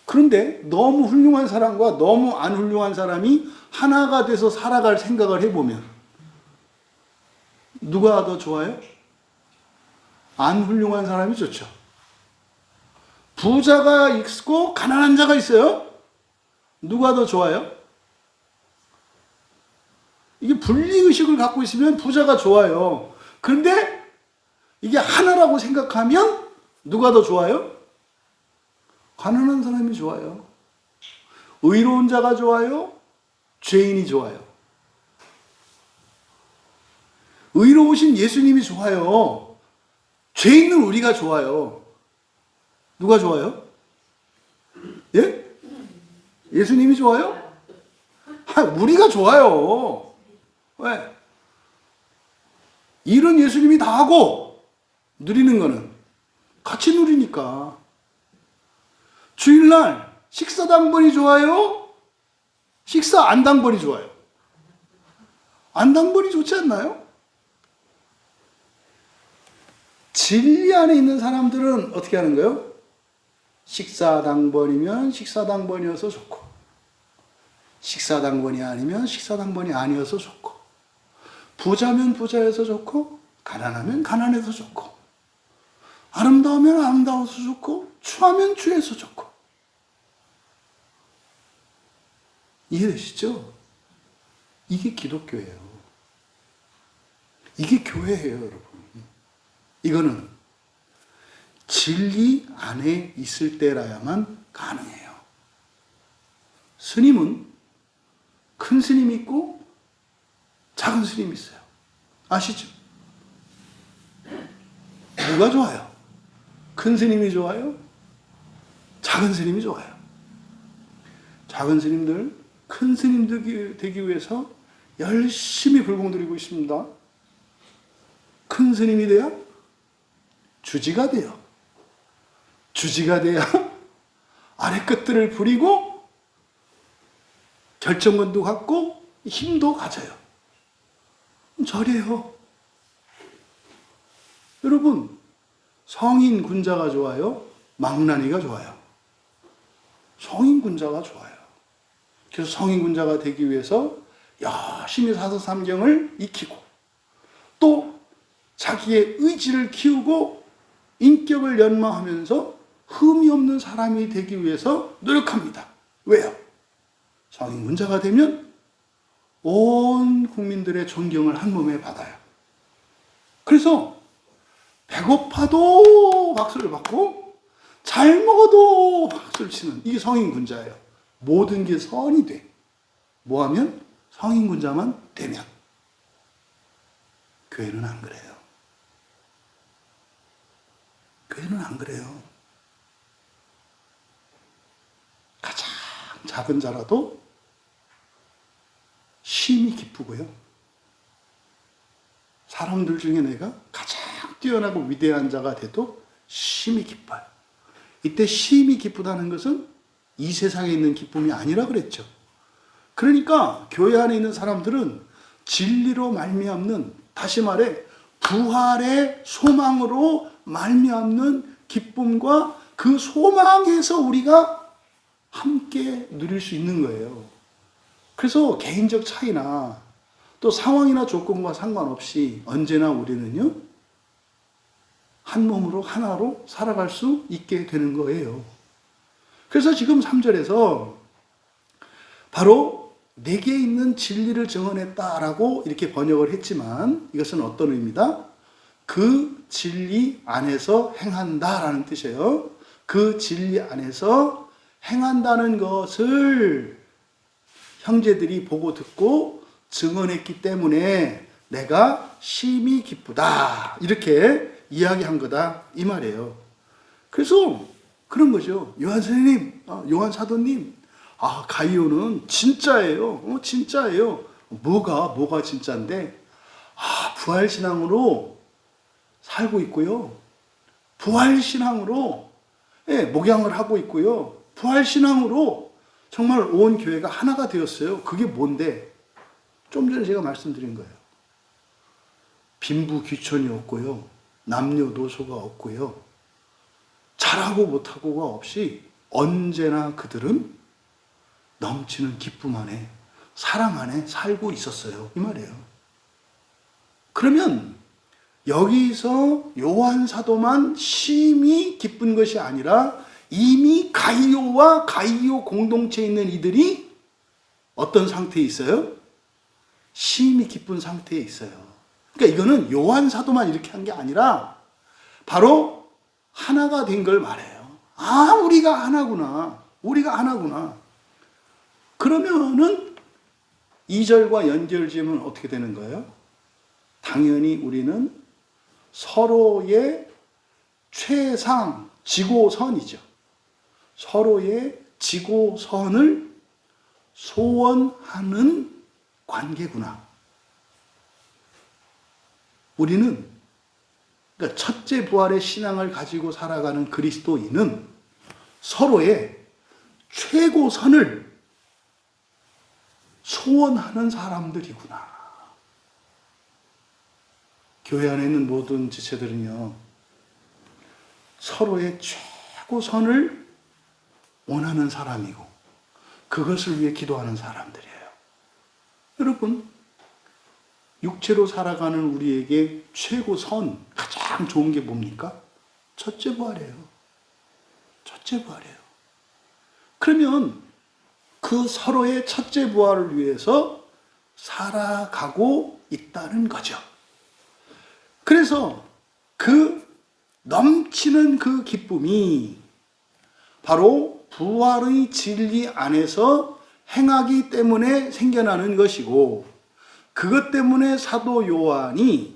그런데 너무 훌륭한 사람과 너무 안 훌륭한 사람이 하나가 돼서 살아갈 생각을 해보면 누가 더 좋아요? 안 훌륭한 사람이 좋죠. 부자가 있고 가난한 자가 있어요. 누가 더 좋아요? 이게 분리의식을 갖고 있으면 부자가 좋아요. 그런데 이게 하나라고 생각하면 누가 더 좋아요? 가난한 사람이 좋아요. 의로운 자가 좋아요? 죄인이 좋아요. 의로우신 예수님이 좋아요. 죄 있는 우리가 좋아요. 누가 좋아요? 예? 예수님이 좋아요? 우리가 좋아요. 왜? 일은 예수님이 다 하고 누리는 거는 같이 누리니까. 주일날 식사 당번이 좋아요? 식사 안 당번이 좋아요? 안 당번이 좋지 않나요? 진리 안에 있는 사람들은 어떻게 하는 거예요? 식사 당번이면 식사 당번이어서 좋고, 식사 당번이 아니면 식사 당번이 아니어서 좋고, 부자면 부자여서 좋고, 가난하면 가난해서 좋고, 아름다우면 아름다워서 좋고, 추하면 추해서 좋고. 이해되시죠? 이게 기독교예요. 이게 교회예요, 여러분. 이거는 진리 안에 있을 때라야만 가능해요. 스님은 큰 스님이 있고 작은 스님이 있어요. 아시죠? 누가 좋아요? 큰 스님이 좋아요? 작은 스님이 좋아요? 작은 스님들, 큰 스님들 되기 위해서 열심히 불공들이고 있습니다. 큰 스님이 돼야 주지가 돼요. 주지가 돼야 아래 것들을 부리고 결정권도 갖고 힘도 가져요. 저래요. 여러분, 성인 군자가 좋아요? 망나니가 좋아요? 성인 군자가 좋아요. 그래서 성인 군자가 되기 위해서 열심히 사서삼경을 익히고 또 자기의 의지를 키우고 인격을 연마하면서 흠이 없는 사람이 되기 위해서 노력합니다. 왜요? 성인군자가 되면 온 국민들의 존경을 한 몸에 받아요. 그래서 배고파도 박수를 받고 잘 먹어도 박수를 치는 이게 성인군자예요. 모든 게 선이 돼. 뭐하면? 성인군자만 되면. 교회는 안 그래요. 교회는 안 그래요. 가장 작은 자라도 심히 기쁘고요. 사람들 중에 내가 가장 뛰어나고 위대한 자가 돼도 심히 기뻐요. 이때 심히 기쁘다는 것은 이 세상에 있는 기쁨이 아니라 그랬죠. 그러니까 교회 안에 있는 사람들은 진리로 말미암는, 다시 말해 부활의 소망으로 말미암는 기쁨과 그 소망에서 우리가 함께 누릴 수 있는 거예요. 그래서 개인적 차이나 또 상황이나 조건과 상관없이 언제나 우리는요, 한 몸으로 하나로 살아갈 수 있게 되는 거예요. 그래서 지금 3절에서 바로 내게 있는 진리를 증언했다라고 이렇게 번역을 했지만 이것은 어떤 의미다? 그 진리 안에서 행한다라는 뜻이에요. 그 진리 안에서 행한다는 것을 형제들이 보고 듣고 증언했기 때문에 내가 심히 기쁘다 이렇게 이야기한 거다 이 말이에요. 그래서 그런 거죠. 요한 선생님, 요한 사도님, 가이오는 진짜예요. 진짜예요. 뭐가 진짜인데? 부활신앙으로 살고 있고요. 부활신앙으로 목양을 하고 있고요. 부활신앙으로 정말 온 교회가 하나가 되었어요. 그게 뭔데? 좀 전에 제가 말씀드린 거예요. 빈부귀천이 없고요. 남녀노소가 없고요. 잘하고 못하고가 없이 언제나 그들은 넘치는 기쁨 안에, 사랑 안에 살고 있었어요. 이 말이에요. 그러면 여기서 요한 사도만 심히 기쁜 것이 아니라 이미 가이오와 가이오 공동체에 있는 이들이 어떤 상태에 있어요? 심히 기쁜 상태에 있어요. 그러니까 이거는 요한 사도만 이렇게 한 게 아니라 바로 하나가 된 걸 말해요. 우리가 하나구나. 우리가 하나구나. 그러면은 2절과 연결지으면 어떻게 되는 거예요? 당연히 우리는 서로의 최상, 지고선이죠. 서로의 지고선을 소원하는 관계구나. 우리는, 그러니까 첫째 부활의 신앙을 가지고 살아가는 그리스도인은 서로의 최고선을 소원하는 사람들이구나. 교회 안에 있는 모든 지체들은요, 서로의 최고선을 원하는 사람이고 그것을 위해 기도하는 사람들이에요. 여러분, 육체로 살아가는 우리에게 최고선, 가장 좋은 게 뭡니까? 첫째 부활이에요. 첫째 부활이에요. 그러면 그 서로의 첫째 부활을 위해서 살아가고 있다는 거죠. 그래서 그 넘치는 그 기쁨이 바로 부활의 진리 안에서 행하기 때문에 생겨나는 것이고, 그것 때문에 사도 요한이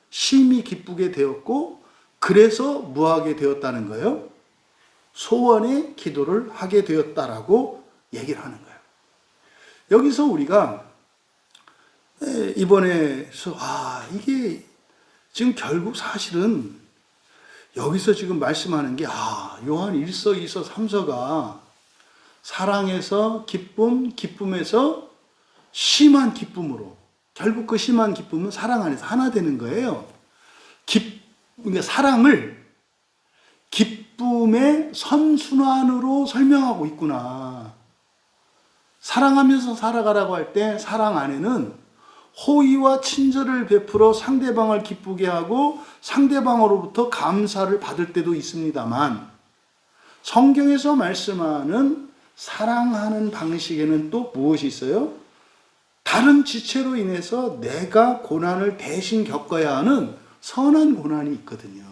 심히 기쁘게 되었고 그래서 무하게 되었다는 거예요. 소원의 기도를 하게 되었다라고 얘기를 하는 거예요. 여기서 우리가 이번에서 이게 지금 결국 사실은 여기서 지금 말씀하는 게 요한 1서, 2서, 3서가 사랑에서 기쁨, 기쁨에서 심한 기쁨으로, 결국 그 심한 기쁨은 사랑 안에서 하나 되는 거예요. 그러니까 사랑을 기쁨의 선순환으로 설명하고 있구나. 사랑하면서 살아가라고 할 때 사랑 안에는 호의와 친절을 베풀어 상대방을 기쁘게 하고 상대방으로부터 감사를 받을 때도 있습니다만, 성경에서 말씀하는 사랑하는 방식에는 또 무엇이 있어요? 다른 지체로 인해서 내가 고난을 대신 겪어야 하는 선한 고난이 있거든요.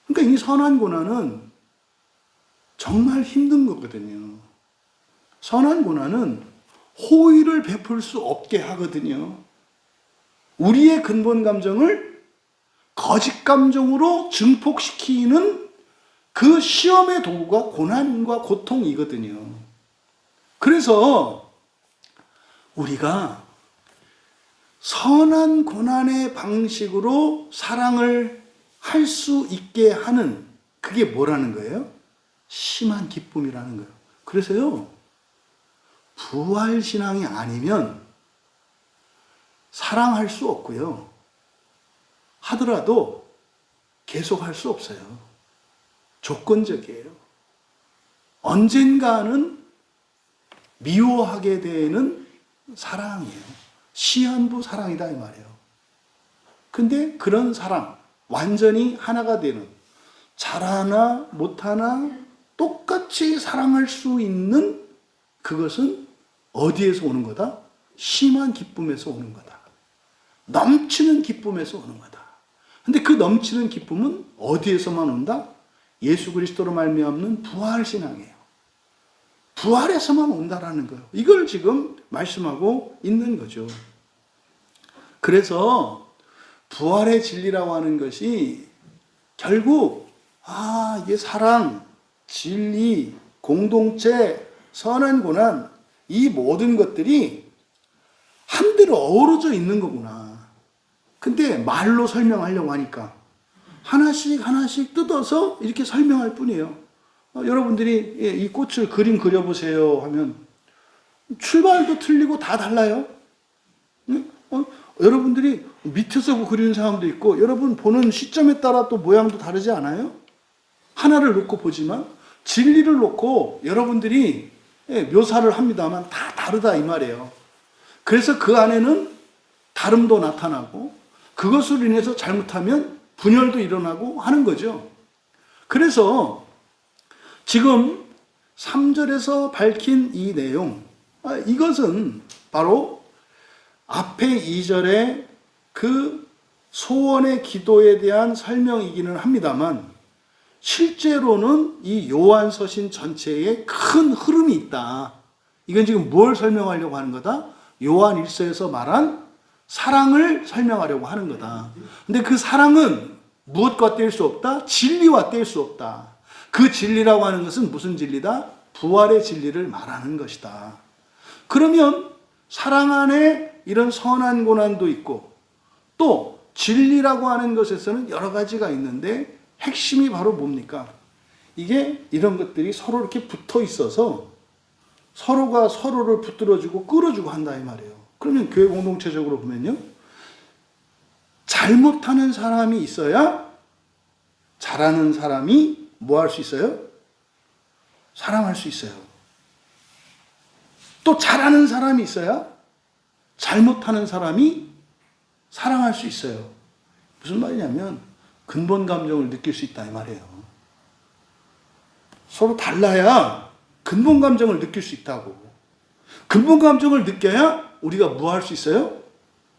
그러니까 이 선한 고난은 정말 힘든 거거든요. 선한 고난은 호의를 베풀 수 없게 하거든요. 우리의 근본 감정을 거짓 감정으로 증폭시키는 그 시험의 도구가 고난과 고통이거든요. 그래서 우리가 선한 고난의 방식으로 사랑을 할 수 있게 하는, 그게 뭐라는 거예요? 심한 기쁨이라는 거예요. 그래서요, 부활신앙이 아니면 사랑할 수 없고요, 하더라도 계속 할 수 없어요. 조건적이에요. 언젠가는 미워하게 되는 사랑이에요. 시한부 사랑이다 이 말이에요. 근데 그런 사랑, 완전히 하나가 되는, 잘하나 못하나 똑같이 사랑할 수 있는 그것은 어디에서 오는 거다? 심한 기쁨에서 오는 거다. 넘치는 기쁨에서 오는 거다. 근데 그 넘치는 기쁨은 어디에서만 온다? 예수 그리스도로 말미암는 부활신앙이에요. 부활에서만 온다라는 거예요. 이걸 지금 말씀하고 있는 거죠. 그래서 부활의 진리라고 하는 것이 결국 이게 사랑, 진리, 공동체, 선한 고난, 이 모든 것들이 한데로 어우러져 있는 거구나. 근데 말로 설명하려고 하니까 하나씩 하나씩 뜯어서 이렇게 설명할 뿐이에요. 여러분들이 이 꽃을 그림 그려보세요 하면 출발도 틀리고 다 달라요. 여러분들이 밑에서 그리는 사람도 있고, 여러분 보는 시점에 따라 또 모양도 다르지 않아요? 하나를 놓고 보지만 진리를 놓고 여러분들이 묘사를 합니다만 다 다르다 이 말이에요. 그래서 그 안에는 다름도 나타나고 그것으로 인해서 잘못하면 분열도 일어나고 하는 거죠. 그래서 지금 3절에서 밝힌 이 내용, 이것은 바로 앞에 2절의 그 소원의 기도에 대한 설명이기는 합니다만, 실제로는 이 요한서신 전체에 큰 흐름이 있다. 이건 지금 뭘 설명하려고 하는 거다? 요한 1서에서 말한 사랑을 설명하려고 하는 거다. 근데 그 사랑은 무엇과 뗄 수 없다? 진리와 뗄 수 없다. 그 진리라고 하는 것은 무슨 진리다? 부활의 진리를 말하는 것이다. 그러면 사랑 안에 이런 선한 고난도 있고, 또 진리라고 하는 것에서는 여러 가지가 있는데 핵심이 바로 뭡니까? 이게 이런 것들이 서로 이렇게 붙어 있어서 서로가 서로를 붙들어주고 끌어주고 한다 이 말이에요. 그러면 교회 공동체적으로 보면요, 잘못하는 사람이 있어야 잘하는 사람이 뭐 할 수 있어요? 사랑할 수 있어요. 또 잘하는 사람이 있어야 잘못하는 사람이 사랑할 수 있어요. 무슨 말이냐면 근본 감정을 느낄 수 있다 이 말이에요. 서로 달라야 근본 감정을 느낄 수 있다고. 근본 감정을 느껴야 우리가 뭐 할 수 있어요?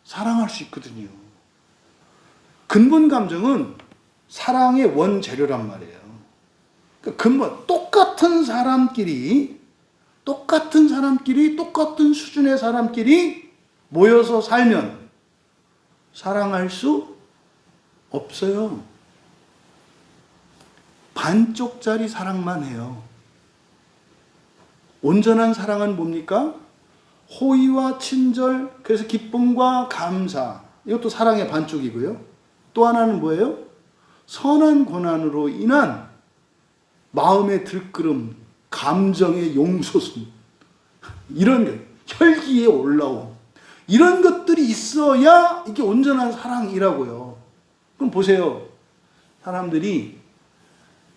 사랑할 수 있거든요. 근본 감정은 사랑의 원재료란 말이에요. 그러니까 근본, 똑같은 사람끼리 똑같은 수준의 사람끼리 모여서 살면 사랑할 수 없어요. 반쪽짜리 사랑만 해요. 온전한 사랑은 뭡니까? 호의와 친절, 그래서 기쁨과 감사, 이것도 사랑의 반쪽이고요. 또 하나는 뭐예요? 선한 고난으로 인한 마음의 들끓음, 감정의 용솟음, 이런 것, 혈기에 올라옴, 이런 것들이 있어야 이게 온전한 사랑이라고요. 그럼 보세요. 사람들이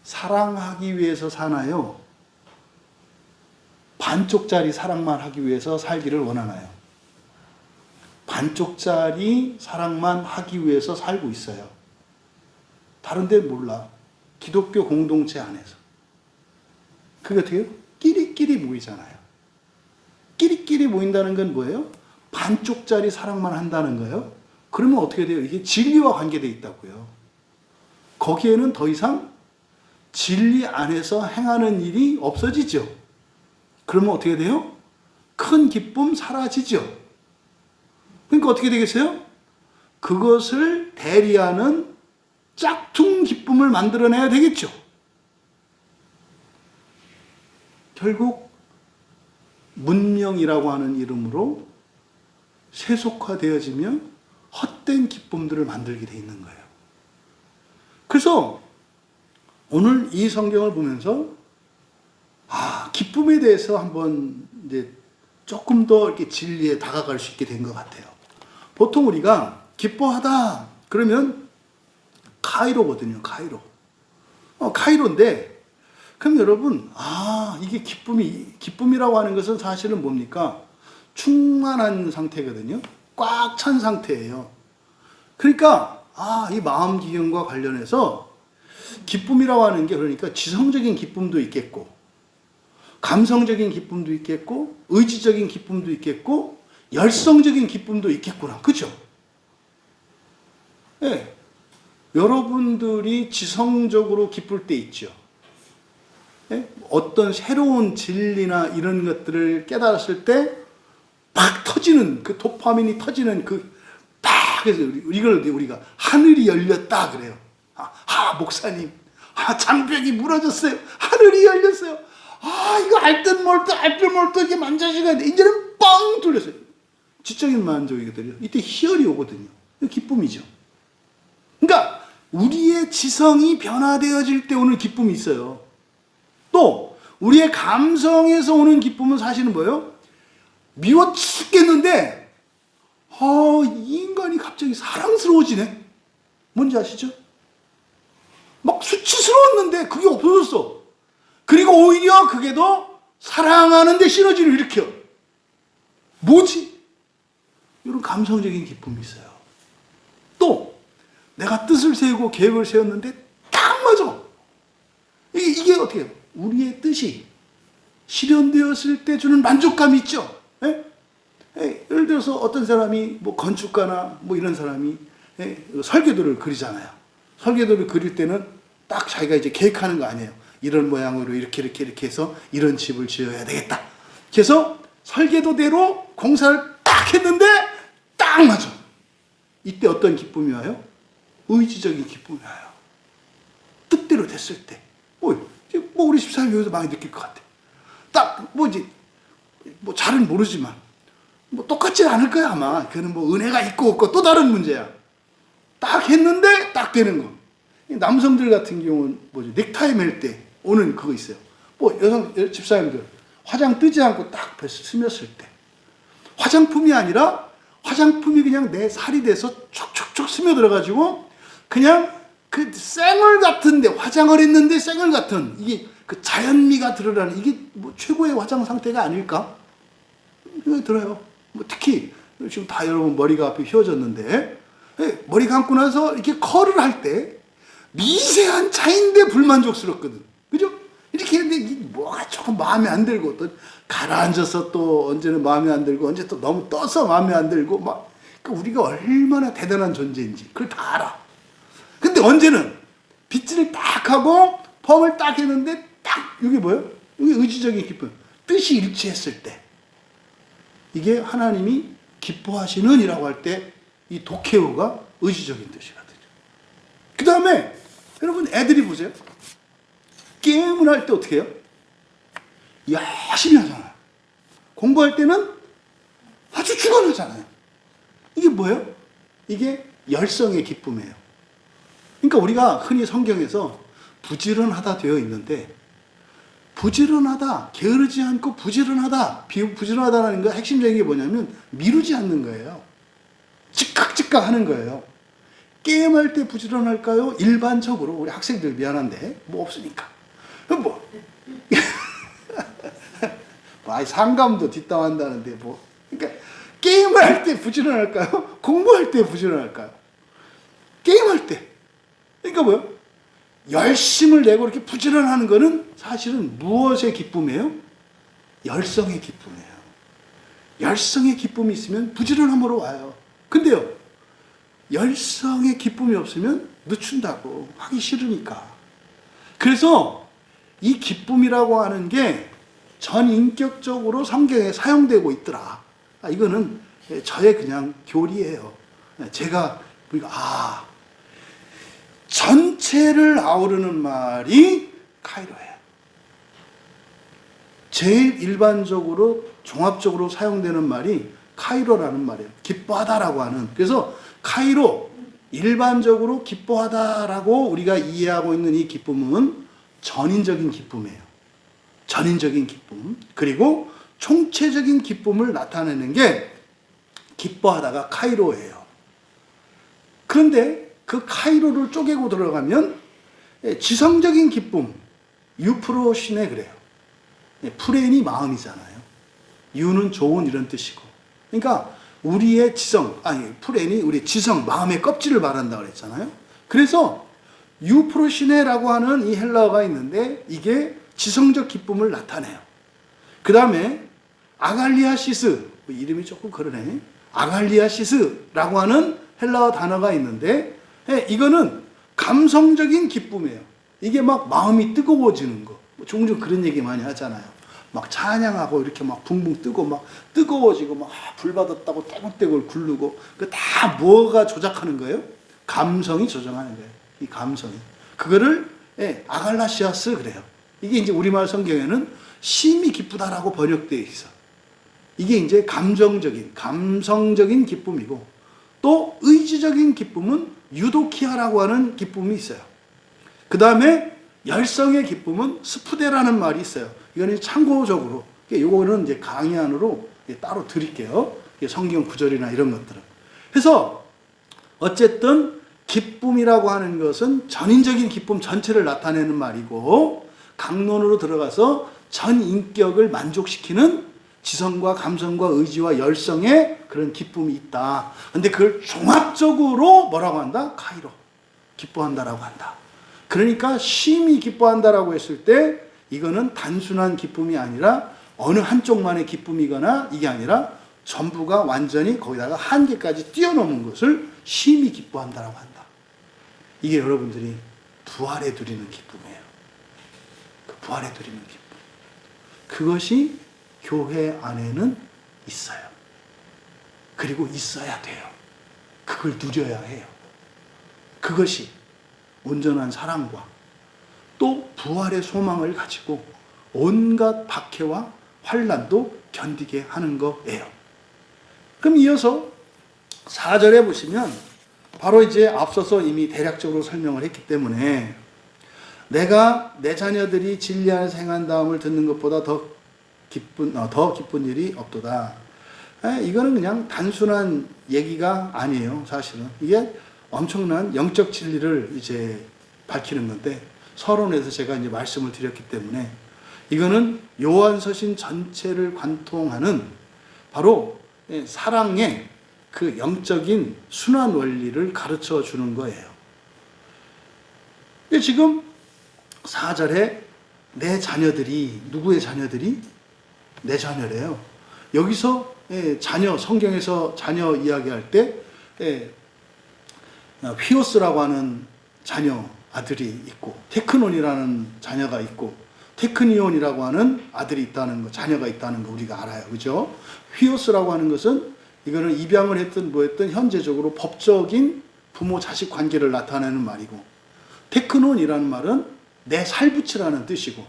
사랑하기 위해서 사나요? 반쪽짜리 사랑만 하기 위해서 살기를 원하나요? 반쪽짜리 사랑만 하기 위해서 살고 있어요. 다른 데 몰라. 기독교 공동체 안에서. 그게 어떻게 해요? 끼리끼리 모이잖아요. 끼리끼리 모인다는 건 뭐예요? 반쪽짜리 사랑만 한다는 거예요. 그러면 어떻게 돼요? 이게 진리와 관계되어 있다고요. 거기에는 더 이상 진리 안에서 행하는 일이 없어지죠. 그러면 어떻게 돼요? 큰 기쁨 사라지죠. 그러니까 어떻게 되겠어요? 그것을 대리하는 짝퉁 기쁨을 만들어내야 되겠죠. 결국 문명이라고 하는 이름으로 세속화되어지며 헛된 기쁨들을 만들게 돼 있는 거예요. 그래서 오늘 이 성경을 보면서 기쁨에 대해서 한번 이제 조금 더 이렇게 진리에 다가갈 수 있게 된 것 같아요. 보통 우리가 기뻐하다 그러면 카이로거든요. 카이로인데 그럼 여러분 이게 기쁨이라고 하는 것은 사실은 뭡니까? 충만한 상태거든요. 꽉 찬 상태예요. 그러니까 이 마음 기경과 관련해서 기쁨이라고 하는 게 그러니까 지성적인 기쁨도 있겠고 감성적인 기쁨도 있겠고 의지적인 기쁨도 있겠고 열성적인 기쁨도 있겠구나. 그죠? 네. 여러분들이 지성적으로 기쁠 때 있죠. 네? 어떤 새로운 진리나 이런 것들을 깨달았을 때 팍 터지는 그 도파민이 터지는 그팍 해서 이걸 우리가 하늘이 열렸다 그래요. 목사님, 장벽이 무너졌어요. 하늘이 열렸어요. 이거 알듯 몰듯 이게 만져지가 돼. 이제는 뻥 뚫렸어요. 지적인 만족이거든요. 이때 희열이 오거든요. 기쁨이죠. 그러니까 우리의 지성이 변화되어질 때 오는 기쁨이 있어요. 또 우리의 감성에서 오는 기쁨은 사실은 뭐예요? 미워 죽겠는데 이 인간이 갑자기 사랑스러워지네. 뭔지 아시죠? 막 수치스러웠는데 그게 없어졌어. 그리고 오히려 그게 더 사랑하는 데 시너지를 일으켜. 뭐지? 이런 감성적인 기쁨이 있어요. 또 내가 뜻을 세우고 계획을 세웠는데 딱 맞아. 이게 어떻게 해요? 우리의 뜻이 실현되었을 때 주는 만족감이 있죠. 예를 들어서 어떤 사람이 건축가나 이런 사람이 설계도를 그리잖아요. 설계도를 그릴 때는 딱 자기가 이제 계획하는 거 아니에요. 이런 모양으로 이렇게 해서 이런 집을 지어야 되겠다. 그래서 설계도대로 공사를 딱 했는데 딱 맞아. 이때 어떤 기쁨이 와요? 의지적인 기쁨이 와요. 뜻대로 됐을 때. 우리 집사람이 여기서 많이 느낄 것 같아. 딱 잘은 모르지만 똑같지 않을 거야 아마. 그는 은혜가 있고 없고 또 다른 문제야. 딱 했는데 딱 되는 거. 남성들 같은 경우는 넥타이 맬 때 오는 그거 있어요. 여성 집사님들 화장 뜨지 않고 딱 스몄을 때 화장품이 아니라 화장품이 그냥 내 살이 돼서 촉촉촉 스며들어가지고 그냥 그 쌩얼 같은데 화장을 했는데 쌩얼 같은 이게 그 자연미가 드러나는 이게 최고의 화장 상태가 아닐까? 이거 들어요. 특히 지금 다 여러분 머리가 앞에 휘어졌는데 머리 감고 나서 이렇게 컬을 할 때 미세한 차이인데 불만족스럽거든. 그죠? 이렇게 했는데 뭐가 조금 마음에 안 들고 또 가라앉아서 또 언제는 마음에 안 들고 언제 또 너무 떠서 마음에 안 들고 그러니까 우리가 얼마나 대단한 존재인지 그걸 다 알아. 근데 언제는 빗질을 딱 하고 펌을 딱 했는데 딱 이게 뭐예요? 이게 의지적인 기쁨. 뜻이 일치했을 때 이게 하나님이 기뻐하시는 이라고 할 때 이 도케오가 의지적인 뜻이거든요. 그 다음에 여러분 애들이 보세요. 게임을 할 때 어떻게 해요? 열심히 하잖아요. 공부할 때는 아주 주관하잖아요. 이게 뭐예요? 이게 열성의 기쁨이에요. 그러니까 우리가 흔히 성경에서 부지런하다 되어 있는데 부지런하다, 게으르지 않고 부지런하다. 부지런하다는 거 핵심적인 게 뭐냐면 미루지 않는 거예요. 즉각 하는 거예요. 게임할 때 부지런할까요? 일반적으로 우리 학생들 미안한데 없으니까. 아이 상감도 뒷담한다는데 뭐. 그러니까 게임을 할 때 부지런할까요? 공부할 때 부지런할까요? 게임할 때. 그러니까 뭐요? 열심을 내고 이렇게 부지런하는 거는 사실은 무엇의 기쁨이에요? 열성의 기쁨이에요. 열성의 기쁨이 있으면 부지런함으로 와요. 근데요, 열성의 기쁨이 없으면 늦춘다고, 하기 싫으니까. 그래서 이 기쁨이라고 하는 게 전인격적으로 성경에 사용되고 있더라. 이거는 저의 그냥 교리예요. 제가 보니까 전체를 아우르는 말이 카이로예요. 제일 일반적으로 종합적으로 사용되는 말이 카이로라는 말이에요. 기뻐하다라고 하는. 그래서 카이로, 일반적으로 기뻐하다라고 우리가 이해하고 있는 이 기쁨은 전인적인 기쁨이에요. 전인적인 기쁨. 그리고 총체적인 기쁨을 나타내는 게 기뻐하다가 카이로예요. 그런데 그 카이로를 쪼개고 들어가면 지성적인 기쁨, 유프로시네 그래요. 프렌이 마음이잖아요. 유는 좋은 이런 뜻이고. 그러니까 우리의 지성, 프렌이 우리 지성, 마음의 껍질을 말한다고 그랬잖아요. 그래서 유프로시네라고 하는 이 헬라어가 있는데 이게 지성적 기쁨을 나타내요. 그 다음에 아갈리아시스, 이름이 조금 그러네. 아갈리아시스라고 하는 헬라어 단어가 있는데 이거는 감성적인 기쁨이에요. 이게 막 마음이 뜨거워지는 거. 종종 그런 얘기 많이 하잖아요. 막 찬양하고 이렇게 막 붕붕 뜨고 막 뜨거워지고 막 불 받았다고 떼굴떼굴 굴르고 그 다 뭐가 조작하는 거예요? 감성이 조정하는 거예요. 이 감성이. 그거를 아갈라시아스 그래요. 이게 이제 우리말 성경에는 심히 기쁘다라고 번역되어 있어. 이게 이제 감성적인 기쁨이고 또 의지적인 기쁨은 유도키아라고 하는 기쁨이 있어요. 그 다음에 열성의 기쁨은 스푸데라는 말이 있어요. 이거는 참고적으로, 이거는 이제 강의 안으로 따로 드릴게요. 성경 구절이나 이런 것들은. 그래서 어쨌든 기쁨이라고 하는 것은 전인적인 기쁨 전체를 나타내는 말이고 강론으로 들어가서 전 인격을 만족시키는 지성과 감성과 의지와 열성의 그런 기쁨이 있다. 근데 그걸 종합적으로 뭐라고 한다? 카이로. 기뻐한다라고 한다. 그러니까 심히 기뻐한다라고 했을 때 이거는 단순한 기쁨이 아니라 어느 한쪽만의 기쁨이거나 이게 아니라 전부가 완전히 거기다가 한계까지 뛰어넘은 것을 심히 기뻐한다라고 한다. 이게 여러분들이 부활에 누리는 기쁨이에요. 그 부활에 누리는 기쁨. 그것이 교회 안에는 있어요. 그리고 있어야 돼요. 그걸 누려야 해요. 그것이 온전한 사랑과 또 부활의 소망을 가지고 온갖 박해와 환난도 견디게 하는 거예요. 그럼 이어서 4절에 보시면 바로 이제 앞서서 이미 대략적으로 설명을 했기 때문에 내가 내 자녀들이 진리 안에서 행한 다음을 듣는 것보다 더 기쁜 일이 없도다. 이거는 그냥 단순한 얘기가 아니에요. 사실은 이게 엄청난 영적 진리를 이제 밝히는 건데 서론에서 제가 이제 말씀을 드렸기 때문에 이거는 요한서신 전체를 관통하는 바로 사랑의 그 영적인 순환 원리를 가르쳐 주는 거예요. 지금 4절에 내 자녀들이, 누구의 자녀들이? 내 자녀래요. 여기서 자녀, 성경에서 자녀 이야기할 때 휘오스라고 하는 자녀 아들이 있고 테크논이라는 자녀가 있고 테크니온이라고 하는 아들이 있다는 거, 자녀가 있다는 거 우리가 알아요. 그죠? 휘오스라고 하는 것은 이거는 입양을 했든 뭐 했든 현재적으로 법적인 부모 자식 관계를 나타내는 말이고 테크논이라는 말은 내 살붙이라는 뜻이고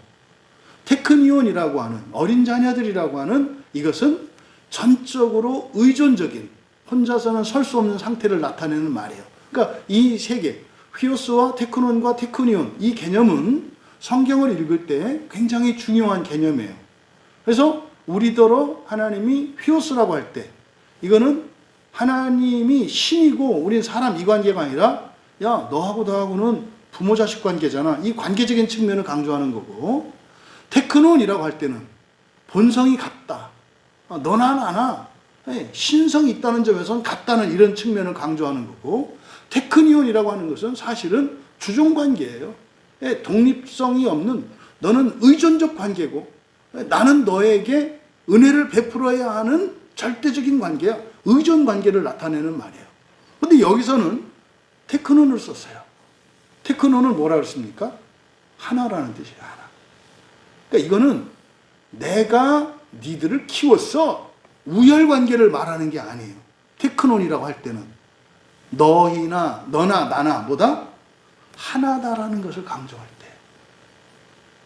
테크니온이라고 하는 어린 자녀들이라고 하는 이것은 전적으로 의존적인 혼자서는 설 수 없는 상태를 나타내는 말이에요. 그러니까 이 세 개, 휘오스와 테크논과 테크니온 이 개념은 성경을 읽을 때 굉장히 중요한 개념이에요. 그래서 우리더러 하나님이 휘오스라고 할 때 이거는 하나님이 신이고 우린 사람 이 관계가 아니라 야 너하고 나하고는 부모 자식 관계잖아. 이 관계적인 측면을 강조하는 거고 테크논이라고 할 때는 본성이 같다. 너나 나나 신성이 있다는 점에서는 같다는 이런 측면을 강조하는 거고, 테크니온이라고 하는 것은 사실은 주종관계예요. 독립성이 없는, 너는 의존적 관계고 나는 너에게 은혜를 베풀어야 하는 절대적인 관계야. 의존 관계를 나타내는 말이에요. 근데 여기서는 테크논을 썼어요. 테크논을 뭐라 그랬습니까? 하나라는 뜻이에요. 하나. 그러니까 이거는 내가 니들을 키웠어. 우열 관계를 말하는 게 아니에요. 테크논이라고 할 때는 너나 나나 뭐다? 하나다라는 것을 강조할 때,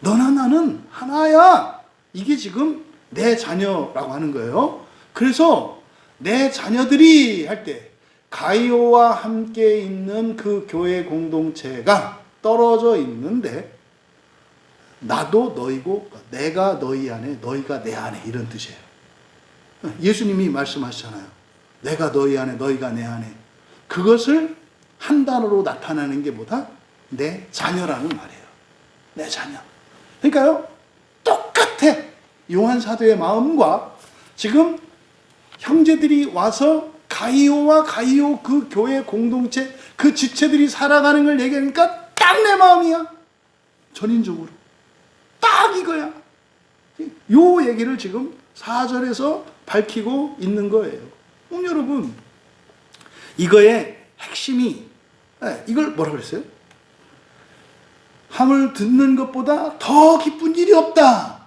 너나 나는 하나야. 이게 지금 내 자녀라고 하는 거예요. 그래서 내 자녀들이 할 때 가이오와 함께 있는 그 교회 공동체가 떨어져 있는데 나도 너희고 내가 너희 안에 너희가 내 안에, 이런 뜻이에요. 예수님이 말씀하시잖아요. 내가 너희 안에 너희가 내 안에. 그것을 한 단어로 나타내는 게 뭐다? 내 자녀라는 말이에요. 내 자녀. 그러니까요, 똑같아. 요한 사도의 마음과 지금 형제들이 와서 가이오와 가이오 그 교회 공동체 그 지체들이 살아가는 걸 얘기하니까 딱 내 마음이야. 전인적으로 딱 이거야. 요 얘기를 지금 4절에서 밝히고 있는 거예요. 여러분, 이거의 핵심이, 이걸 뭐라 그랬어요? 함을 듣는 것보다 더 기쁜 일이 없다.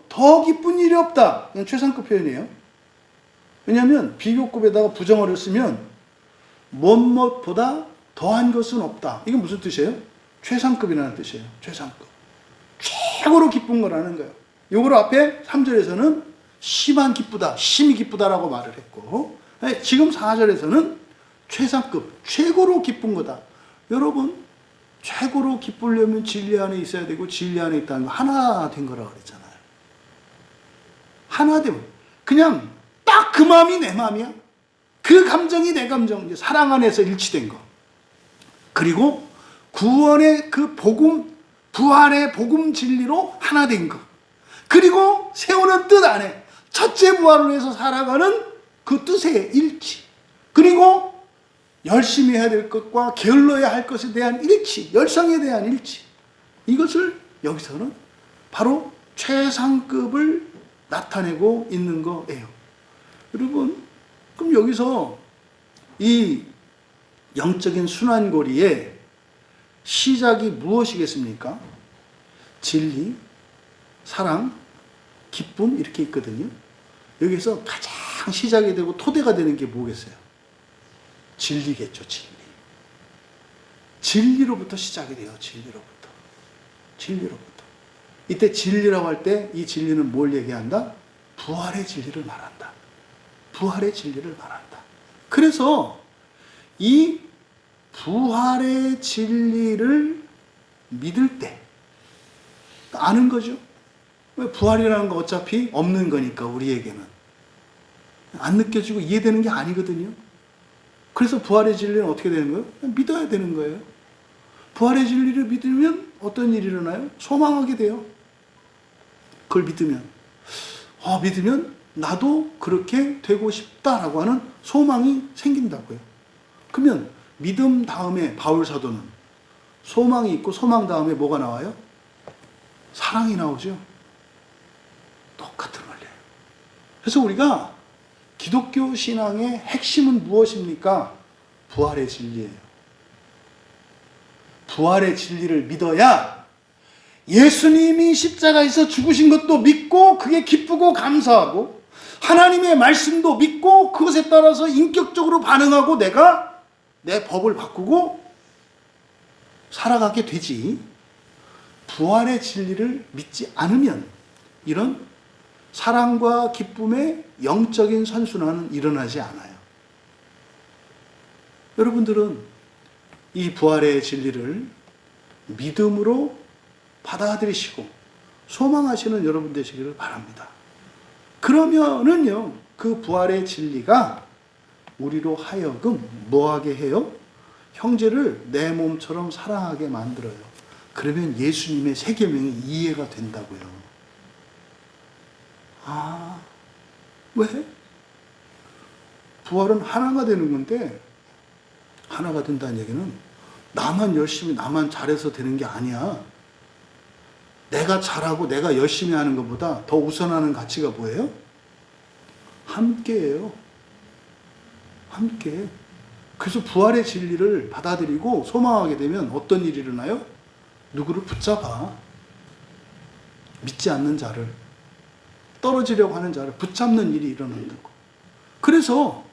더 기쁜 일이 없다. 이건 최상급 표현이에요. 왜냐하면 비교급에다가 부정어를 쓰면 뭐뭐보다 더한 것은 없다. 이건 무슨 뜻이에요? 최상급이라는 뜻이에요. 최상급. 최고로 기쁜 거라는 거예요. 요거를 앞에 3절에서는 심한 기쁘다, 심히 기쁘다라고 말을 했고, 지금 4절에서는 최상급, 최고로 기쁜 거다. 여러분, 최고로 기쁘려면 진리 안에 있어야 되고, 진리 안에 있다는 거 하나 된 거라고 그랬잖아요. 하나 되면 그냥 딱 그 마음이 내 마음이야. 그 감정이 내 감정, 사랑 안에서 일치된 거. 그리고 구원의 그 복음, 부활의 복음 진리로 하나 된 거. 그리고 세우는 뜻 안에 첫째 부활을 위해서 살아가는 그 뜻의 일치. 그리고 열심히 해야 될 것과 게을러야 할 것에 대한 일치, 열성에 대한 일치. 이것을 여기서는 바로 최상급을 나타내고 있는 거예요. 여러분, 그럼 여기서 이 영적인 순환고리의 시작이 무엇이겠습니까? 진리, 사랑, 기쁨, 이렇게 있거든요. 여기서 가장 시작이 되고 토대가 되는 게 뭐겠어요? 진리겠죠, 진리. 진리로부터 시작이 돼요, 진리로부터. 진리로부터. 이때 진리라고 할 때 이 진리는 뭘 얘기한다? 부활의 진리를 말한다. 부활의 진리를 말한다. 그래서 이 부활의 진리를 믿을 때 아는 거죠. 왜? 부활이라는 거 어차피 없는 거니까 우리에게는 안 느껴지고 이해되는 게 아니거든요. 그래서 부활의 진리는 어떻게 되는 거예요? 믿어야 되는 거예요. 부활의 진리를 믿으면 어떤 일이 일어나요? 소망하게 돼요. 그걸 믿으면 나도 그렇게 되고 싶다라고 하는 소망이 생긴다고요. 그러면 믿음 다음에 바울 사도는 소망이 있고 소망 다음에 뭐가 나와요? 사랑이 나오죠. 똑같은 원리예요. 그래서 우리가 기독교 신앙의 핵심은 무엇입니까? 부활의 진리예요. 부활의 진리를 믿어야 예수님이 십자가에서 죽으신 것도 믿고 그게 기쁘고 감사하고 하나님의 말씀도 믿고 그것에 따라서 인격적으로 반응하고 내가 내 법을 바꾸고 살아가게 되지. 부활의 진리를 믿지 않으면 이런 사랑과 기쁨의 영적인 선순환은 일어나지 않아요. 여러분들은 이 부활의 진리를 믿음으로 받아들이시고 소망하시는 여러분 되시기를 바랍니다. 그러면은요, 그 부활의 진리가 우리로 하여금 뭐하게 해요? 형제를 내 몸처럼 사랑하게 만들어요. 그러면 예수님의 세계명이 이해가 된다고요. 아, 왜? 부활은 하나가 되는 건데, 하나가 된다는 얘기는 나만 열심히, 나만 잘해서 되는 게 아니야. 내가 잘하고 내가 열심히 하는 것보다 더 우선하는 가치가 뭐예요? 함께예요. 함께. 그래서 부활의 진리를 받아들이고 소망하게 되면 어떤 일이 일어나요? 누구를 붙잡아. 믿지 않는 자를, 떨어지려고 하는 자를 붙잡는 일이 일어난다고. 그래서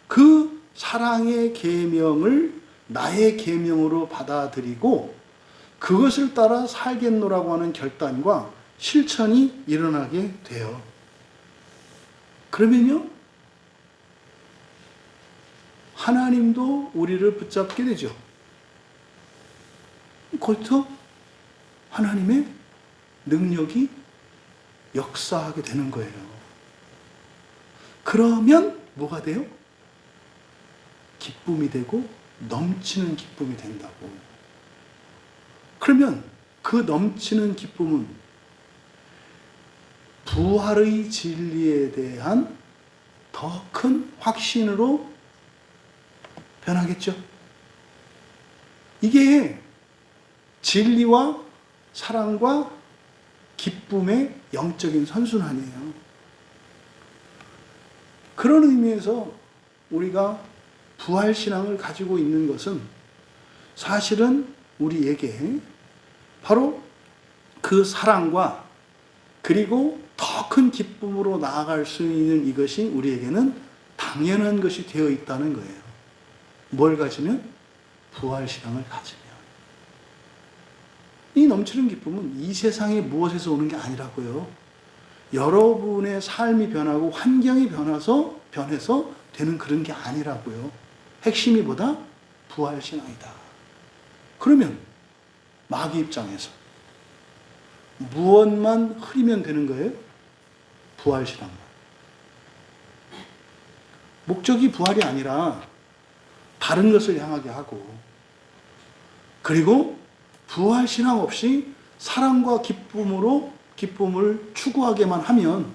그 사랑의 계명을 나의 계명으로 받아들이고 그것을 따라 살겠노라고 하는 결단과 실천이 일어나게 돼요. 그러면요, 하나님도 우리를 붙잡게 되죠. 거기서 하나님의 능력이 역사하게 되는 거예요. 그러면 뭐가 돼요? 기쁨이 되고 넘치는 기쁨이 된다고. 그러면 그 넘치는 기쁨은 부활의 진리에 대한 더 큰 확신으로 변하겠죠. 이게 진리와 사랑과 기쁨의 영적인 선순환이에요. 그런 의미에서 우리가 부활신앙을 가지고 있는 것은 사실은 우리에게 바로 그 사랑과 그리고 더 큰 기쁨으로 나아갈 수 있는 이것이 우리에게는 당연한 것이 되어 있다는 거예요. 뭘 가지면? 부활신앙을 가지면. 이 넘치는 기쁨은 이 세상의 무엇에서 오는 게 아니라고요. 여러분의 삶이 변하고 환경이 변해서 되는 그런 게 아니라고요. 핵심이 뭐다? 부활신앙이다. 그러면 마귀 입장에서 무엇만 흐리면 되는 거예요? 부활신앙만. 목적이 부활이 아니라 다른 것을 향하게 하고, 그리고 부활신앙 없이 사랑과 기쁨을 추구하게만 하면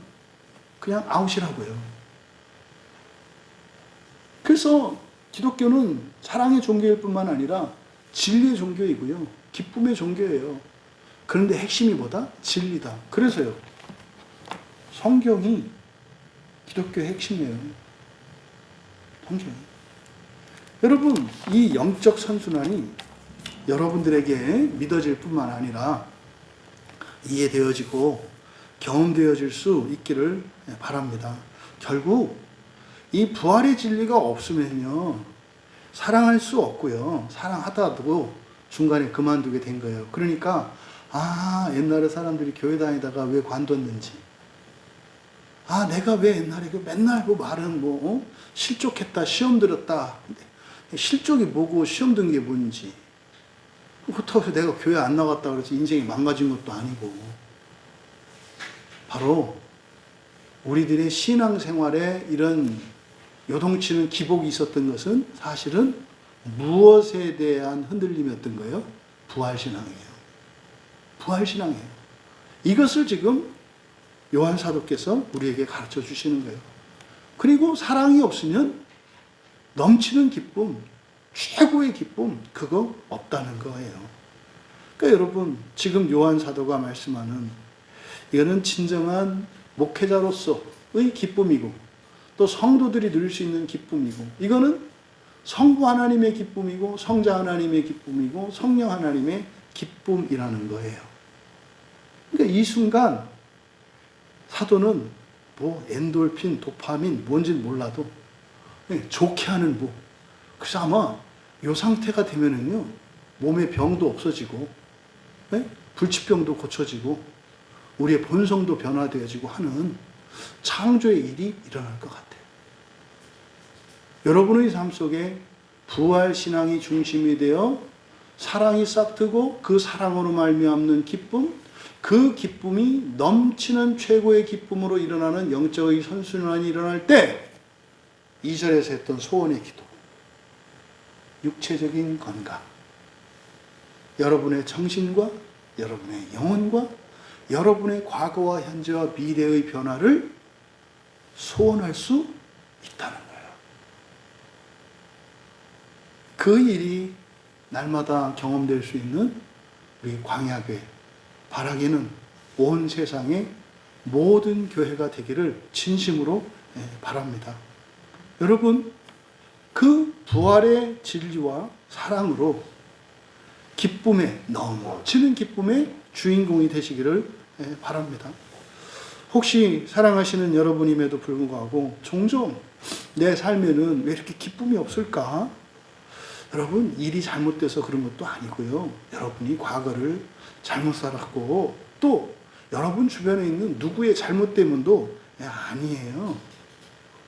그냥 아웃이라고요. 그래서 기독교는 사랑의 종교일 뿐만 아니라 진리의 종교이고요. 기쁨의 종교예요. 그런데 핵심이 뭐다? 진리다. 그래서요, 성경이 기독교의 핵심이에요. 성경이. 여러분, 이 영적 선순환이 여러분들에게 믿어질 뿐만 아니라 이해되어지고 경험되어질 수 있기를 바랍니다. 결국 이 부활의 진리가 없으면요, 사랑할 수 없고요, 사랑하다도 중간에 그만두게 된 거예요. 그러니까 옛날에 사람들이 교회 다니다가 왜 관뒀는지, 내가 왜 옛날에 맨날 말은 실족했다, 시험 들었다. 실족이 뭐고 시험 든 게 뭔지. 그렇다고 해서 내가 교회 안 나갔다 그래서 인생이 망가진 것도 아니고. 바로 우리들의 신앙생활에 이런 요동치는 기복이 있었던 것은 사실은 무엇에 대한 흔들림이었던 거예요? 부활신앙이에요. 부활신앙이에요. 이것을 지금 요한 사도께서 우리에게 가르쳐 주시는 거예요. 그리고 사랑이 없으면 넘치는 기쁨, 최고의 기쁨, 그거 없다는 거예요. 그러니까 여러분, 지금 요한 사도가 말씀하는 이거는 진정한 목회자로서의 기쁨이고, 또 성도들이 누릴 수 있는 기쁨이고, 이거는 성부 하나님의 기쁨이고, 성자 하나님의 기쁨이고, 성령 하나님의 기쁨이라는 거예요. 그러니까 이 순간 사도는 엔돌핀, 도파민, 뭔지는 몰라도 좋게 하는 그래서 아마 이 상태가 되면은요, 몸의 병도 없어지고, 불치병도 고쳐지고, 우리의 본성도 변화되어지고 하는 창조의 일이 일어날 것 같아요. 여러분의 삶 속에 부활신앙이 중심이 되어 사랑이 싹트고 그 사랑으로 말미암는 기쁨, 그 기쁨이 넘치는 최고의 기쁨으로 일어나는 영적의 선순환이 일어날 때 2절에서 했던 소원의 기도, 육체적인 건강, 여러분의 정신과 여러분의 영혼과 여러분의 과거와 현재와 미래의 변화를 소원할 수 있다는 거예요. 그 일이 날마다 경험될 수 있는 우리 광야교회, 바라기는 온 세상의 모든 교회가 되기를 진심으로 바랍니다. 여러분, 그 부활의 진리와 사랑으로 기쁨에, 넘치는 기쁨의 주인공이 되시기를 바랍니다. 혹시 사랑하시는 여러분임에도 불구하고 종종 내 삶에는 왜 이렇게 기쁨이 없을까? 여러분, 일이 잘못돼서 그런 것도 아니고요. 여러분이 과거를 잘못 살았고 또 여러분 주변에 있는 누구의 잘못 때문도 아니에요.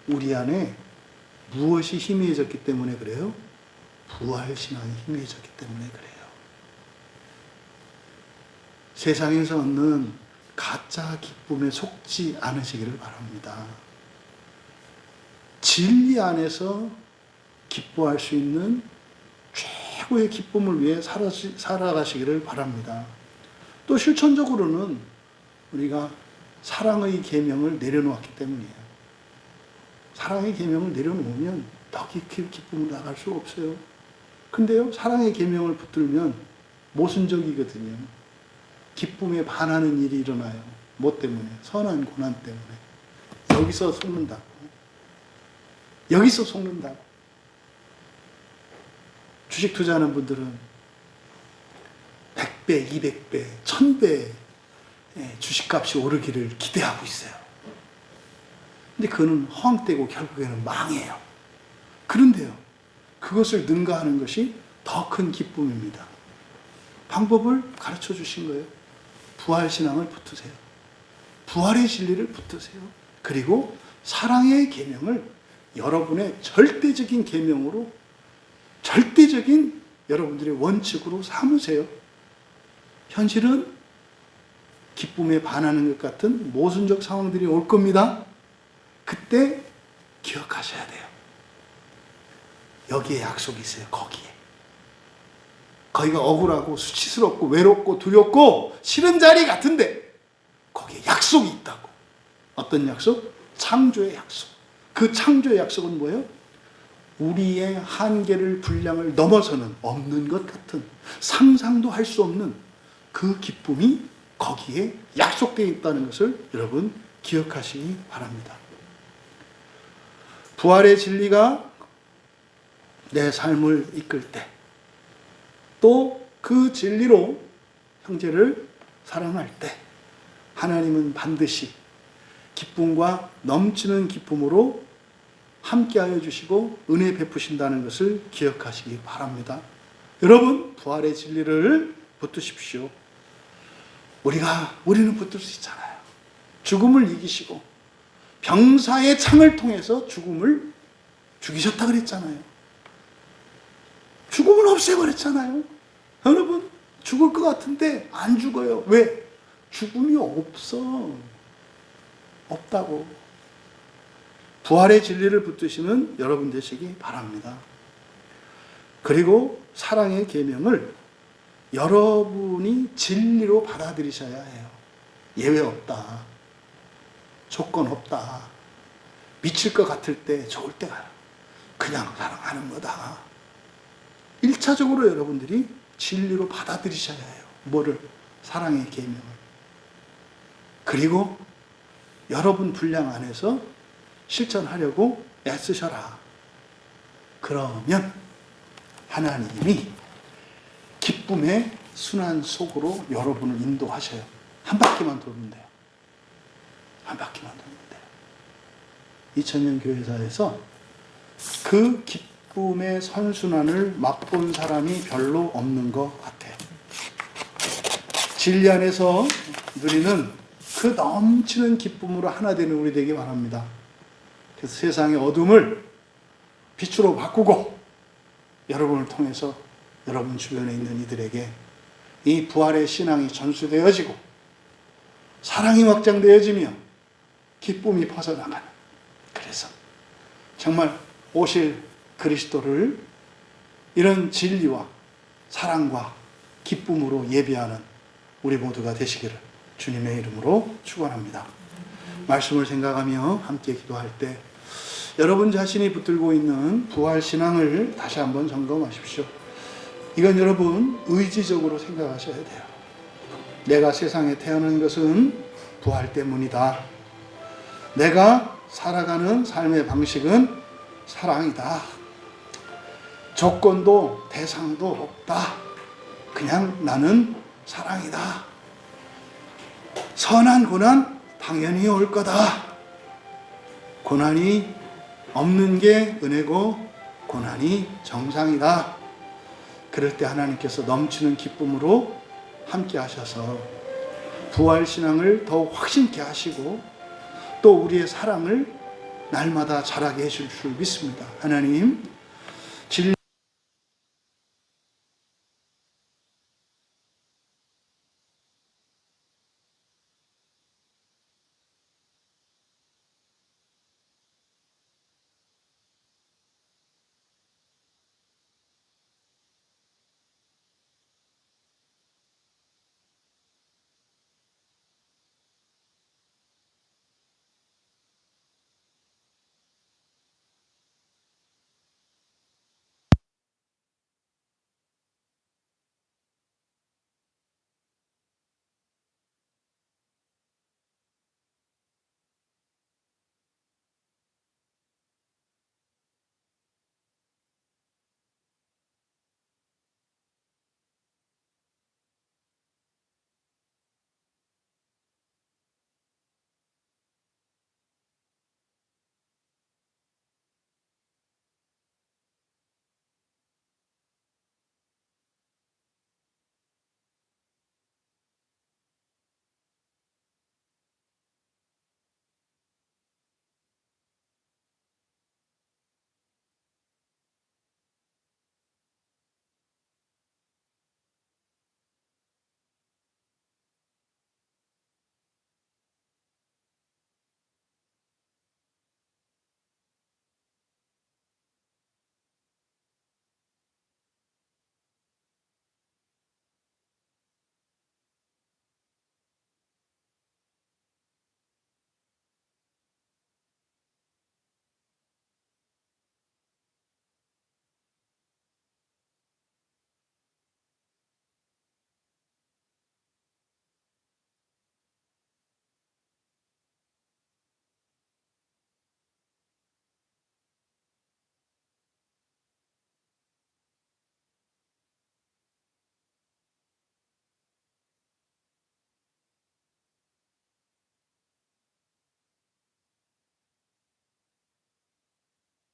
우리 안에 무엇이 희미해졌기 때문에 그래요? 부활신앙이 희미해졌기 때문에 그래요. 세상에서 얻는 가짜 기쁨에 속지 않으시기를 바랍니다. 진리 안에서 기뻐할 수 있는 최고의 기쁨을 위해 살아가시기를 바랍니다. 또 실천적으로는 우리가 사랑의 계명을 내려놓았기 때문이에요. 사랑의 계명을 내려놓으면 더 깊이 기쁨을 나갈 수가 없어요. 근데요, 사랑의 계명을 붙들면 모순적이거든요. 기쁨에 반하는 일이 일어나요. 뭐 때문에? 선한 고난 때문에. 여기서 속는다고. 여기서 속는다고. 주식 투자하는 분들은 100배, 200배, 1000배 주식값이 오르기를 기대하고 있어요. 근데 그거는 허황되고 결국에는 망해요. 그런데요, 그것을 능가하는 것이 더 큰 기쁨입니다. 방법을 가르쳐 주신 거예요. 부활신앙을 붙으세요. 부활의 진리를 붙으세요. 그리고 사랑의 계명을 여러분의 절대적인 계명으로, 절대적인 여러분들의 원칙으로 삼으세요. 현실은 기쁨에 반하는 것 같은 모순적 상황들이 올 겁니다. 그때 기억하셔야 돼요. 여기에 약속이 있어요. 거기가 억울하고 수치스럽고 외롭고 두렵고 싫은 자리 같은데 거기에 약속이 있다고. 어떤 약속? 창조의 약속. 그 창조의 약속은 뭐예요? 우리의 한계를, 분량을 넘어서는, 없는 것 같은, 상상도 할 수 없는 그 기쁨이 거기에 약속되어 있다는 것을 여러분 기억하시기 바랍니다. 부활의 진리가 내 삶을 이끌 때, 또 그 진리로 형제를 사랑할 때 하나님은 반드시 기쁨과 넘치는 기쁨으로 함께하여 주시고 은혜 베푸신다는 것을 기억하시기 바랍니다. 여러분, 부활의 진리를 붙드십시오. 우리는 붙들 수 있잖아요. 죽음을 이기시고 병사의 창을 통해서 죽음을 죽이셨다 그랬잖아요. 죽음을 없애버렸잖아요. 여러분, 죽을 것 같은데 안 죽어요. 왜? 죽음이 없다고. 부활의 진리를 붙드시는 여러분 되시기 바랍니다. 그리고 사랑의 계명을 여러분이 진리로 받아들이셔야 해요. 예외 없다. 조건 없다. 미칠 것 같을 때, 좋을 때가 그냥 사랑하는 거다. 1차적으로 여러분들이 진리로 받아들이셔야 해요. 뭐를? 사랑의 계명을. 그리고 여러분 분량 안에서 실천하려고 애쓰셔라. 그러면 하나님이 기쁨의 순환 속으로 여러분을 인도하셔요. 한 바퀴만 돌면 돼요. 한 바퀴만 돌면 돼요. 2000년 교회사에서 그 기쁨의 선순환을 맛본 사람이 별로 없는 것 같아요. 진리 안에서 누리는 그 넘치는 기쁨으로 하나 되는 우리 되기 바랍니다. 그래서 세상의 어둠을 빛으로 바꾸고 여러분을 통해서 여러분 주변에 있는 이들에게 이 부활의 신앙이 전수되어지고 사랑이 확장되어지며 기쁨이 퍼져나가는, 그래서 정말 오실 그리스도를 이런 진리와 사랑과 기쁨으로 예배하는 우리 모두가 되시기를 주님의 이름으로 축원합니다. 말씀을 생각하며 함께 기도할 때 여러분 자신이 붙들고 있는 부활신앙을 다시 한번 점검하십시오. 이건 여러분 의지적으로 생각하셔야 돼요. 내가 세상에 태어난 것은 부활 때문이다. 내가 살아가는 삶의 방식은 사랑이다. 조건도 대상도 없다. 그냥 나는 사랑이다. 선한 고난 당연히 올 거다. 고난이 없는 게 은혜고 고난이 정상이다. 그럴 때 하나님께서 넘치는 기쁨으로 함께 하셔서 부활신앙을 더욱 확신케 하시고 또 우리의 사랑을 날마다 자라게 해줄 줄 믿습니다. 하나님,